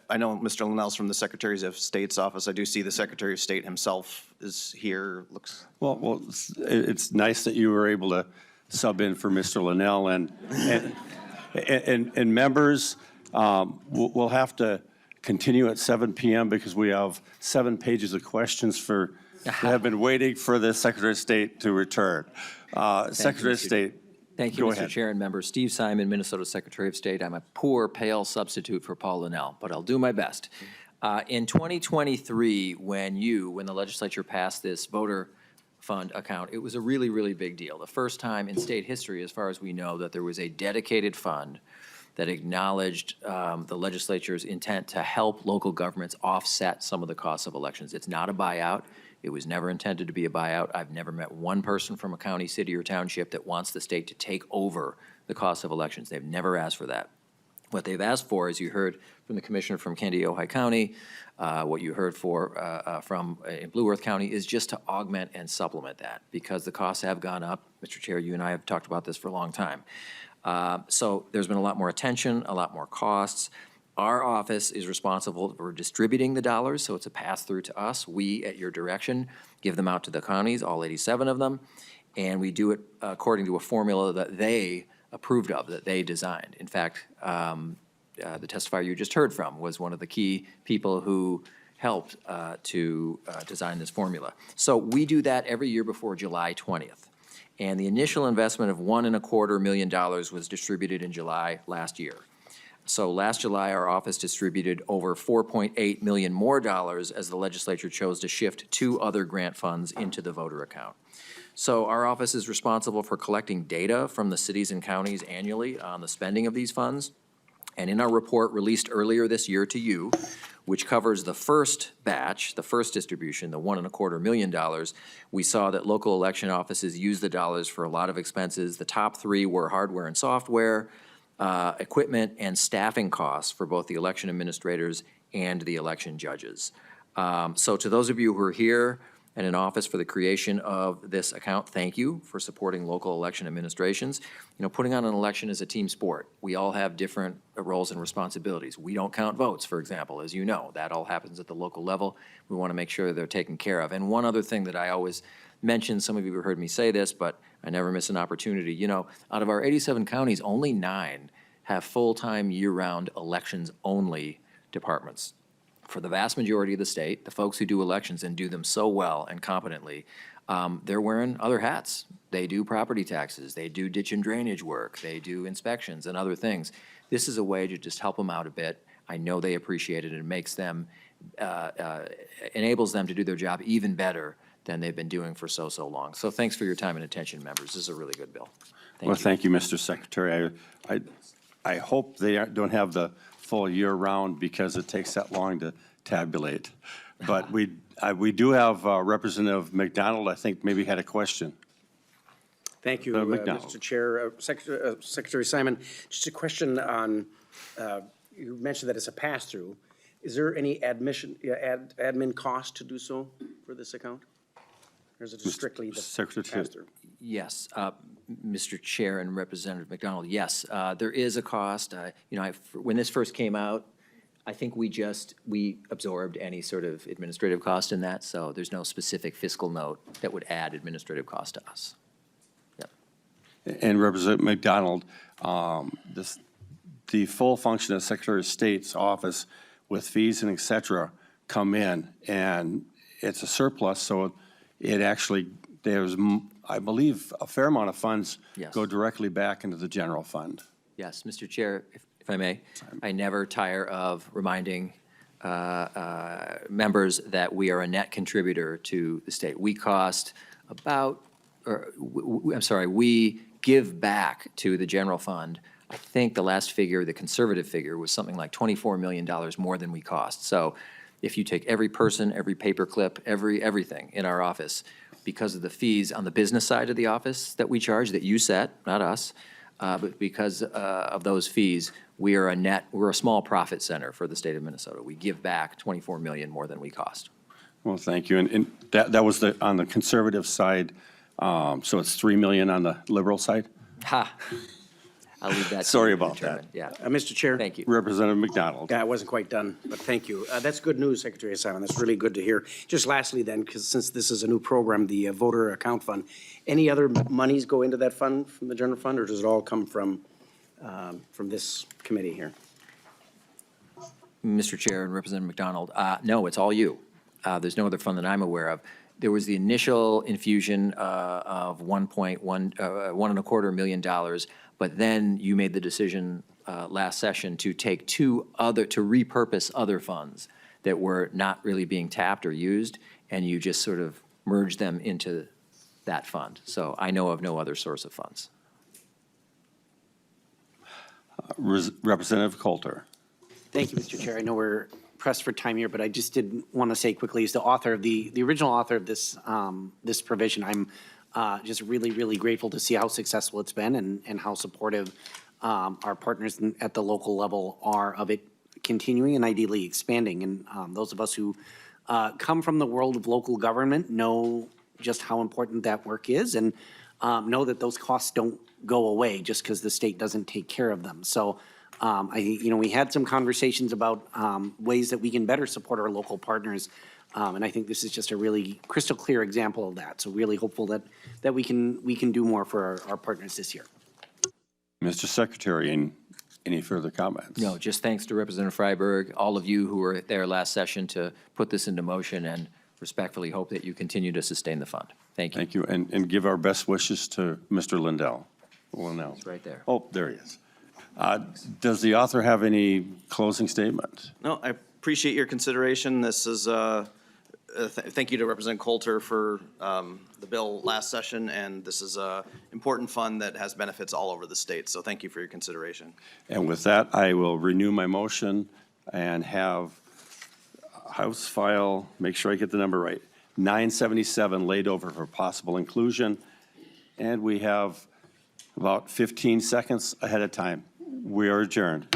I know Mr. Linnell's from the Secretary of State's office. I do see the Secretary of State himself is here. Well, it's nice that you were able to sub in for Mr. Linnell and members. We'll have to continue at 7 p.m. because we have 7 pages of questions that have been waiting for the Secretary of State to return. Secretary of State. Thank you, Go Mr. ahead. Chair and members. Steve Simon, Minnesota Secretary of State. I'm a poor, pale substitute for Paul Linnell, but I'll do my best. In 2023, when the legislature passed this voter fund account, it was a really, really big deal. The first time in state history, as far as we know, that there was a dedicated fund that acknowledged the legislature's intent to help local governments offset some of the costs of elections. It's not a buyout. It was never intended to be a buyout. I've never met one person from a county, city, or township that wants the state to take over the cost of elections. They've never asked for that. What they've asked for, as you heard from the commissioner from Candy-Ojai County, what you heard from in Blue Earth County, is just to augment and supplement that because the costs have gone up. Mr. Chair, you and I have talked about this for a long time. So there's been a lot more attention, a lot more costs. Our office is responsible for distributing the dollars, so it's a pass-through to us. We, at your direction, give them out to the counties, all 87 of them, and we do it according to a formula that they approved of, that they designed. In fact, the testifier you just heard from was one of the key people who helped to design this formula. So we do that every year before July 20th. And the initial investment of $1.25 million was distributed in July last year. So last July, our office distributed over $4.8 million more as the legislature chose to shift 2 other grant funds into the voter account. So our office is responsible for collecting data from the cities and counties annually on the spending of these funds. And in our report released earlier this year to you, which covers the first batch, the first distribution, the $1.25 million, we saw that local election offices use the dollars for a lot of expenses. The top three were hardware and software, equipment, and staffing costs for both the election administrators and the election judges. So to those of you who are here and in office for the creation of this account, thank you for supporting local election administrations. You know, putting on an election is a team sport. We all have different roles and responsibilities. We don't count votes, for example, as you know. That all happens at the local level. We want to make sure they're taken care of. And one other thing that I always mention, some of you have heard me say this, but I never miss an opportunity. You know, out of our 87 counties, only 9 have full-time, year-round, elections-only departments. For the vast majority of the state, the folks who do elections and do them so well and competently, they're wearing other hats. They do property taxes, they do ditch and drainage work, they do inspections and other things. This is a way to just help them out a bit. I know they appreciate it, and it makes them, enables them to do their job even better than they've been doing for so long. So thanks for your time and attention, members. This is a really good bill. Well, thank you, Mr. Secretary. I hope they don't have the full year round because it takes that long to tabulate. But we do have Representative McDonald, I think, maybe had a question. Thank you, McDonald. Mr. Chair. Secretary Simon, just a question on, you mentioned that it's a pass-through. Is there any admin cost to do so for this account? Or is it just strictly the pass-through? Yes, Mr. Chair and Representative McDonald, yes, there is a cost. You know, when this first came out, I think we absorbed any sort of administrative cost in that, so there's no specific fiscal note that would add administrative cost to us. Yep. And Representative McDonald, the full function of Secretary of State's office with fees and et cetera come in, and it's a surplus, so it actually, there's, I believe, a fair amount of funds go directly back into the general fund. Yes, Mr. Chair, if I may, I never tire of reminding members that we are a net contributor to the state. We cost about, we give back to the general fund. I think the last figure, the conservative figure, was something like $24 million more than we cost. So if you take every person, every paperclip, everything in our office, because of the fees on the business side of the office that we charge, that you set, not us, but because of those fees, we're a small profit center for the state of Minnesota. We give back $24 million more than we cost. Well, thank you. And that was on the conservative side, so it's $3 million on the liberal side? Ha! I'll leave that. Sorry about that. Yeah. Mr. Chair. Thank you. Representative McDonald. Yeah, I wasn't quite done, but thank you. That's good news, Secretary Simon. That's really good to hear. Just lastly then, because since this is a new program, the voter account fund, any other monies go into that fund from the general fund, or does it all come from this committee here? Mr. Chair and Representative McDonald, no, it's all you. There's no other fund that I'm aware of. There was the initial infusion of $1.25 million, but then you made the decision last session to take to repurpose other funds that were not really being tapped or used, and you just sort of merged them into that fund. So I know of no other source of funds. Representative Coulter. Thank you, Mr. Chair. I know we're pressed for time here, but I just did want to say quickly, as the author of the original author of this this provision, I'm just really grateful to see how successful it's been and how supportive our partners at the local level are of it continuing and ideally expanding. And those of us who come from the world of local government know just how important that work is, and know that those costs don't go away just because the state doesn't take care of them. So we had some conversations about ways that we can better support our local partners. And I think this is just a really crystal clear example of that. So really hopeful that we can do more for our partners this year. Mr. Secretary, any further comments? No, just thanks to Representative Freiberg, all of you who were there last session to put this into motion, and respectfully hope that you continue to sustain the fund. Thank you. Thank you, and give our best wishes to Mr. Lindell. It's right there. Oh, there he is. Does the author have any closing statement? No, I appreciate your consideration. This is thank you to Representative Coulter for the bill last session, and this is a important fund that has benefits all over the state, so thank you for your consideration. And with that, I will renew my motion and have House File, make sure I get the number right, 977 laid over for possible inclusion. And we have about 15 seconds ahead of time. We are adjourned.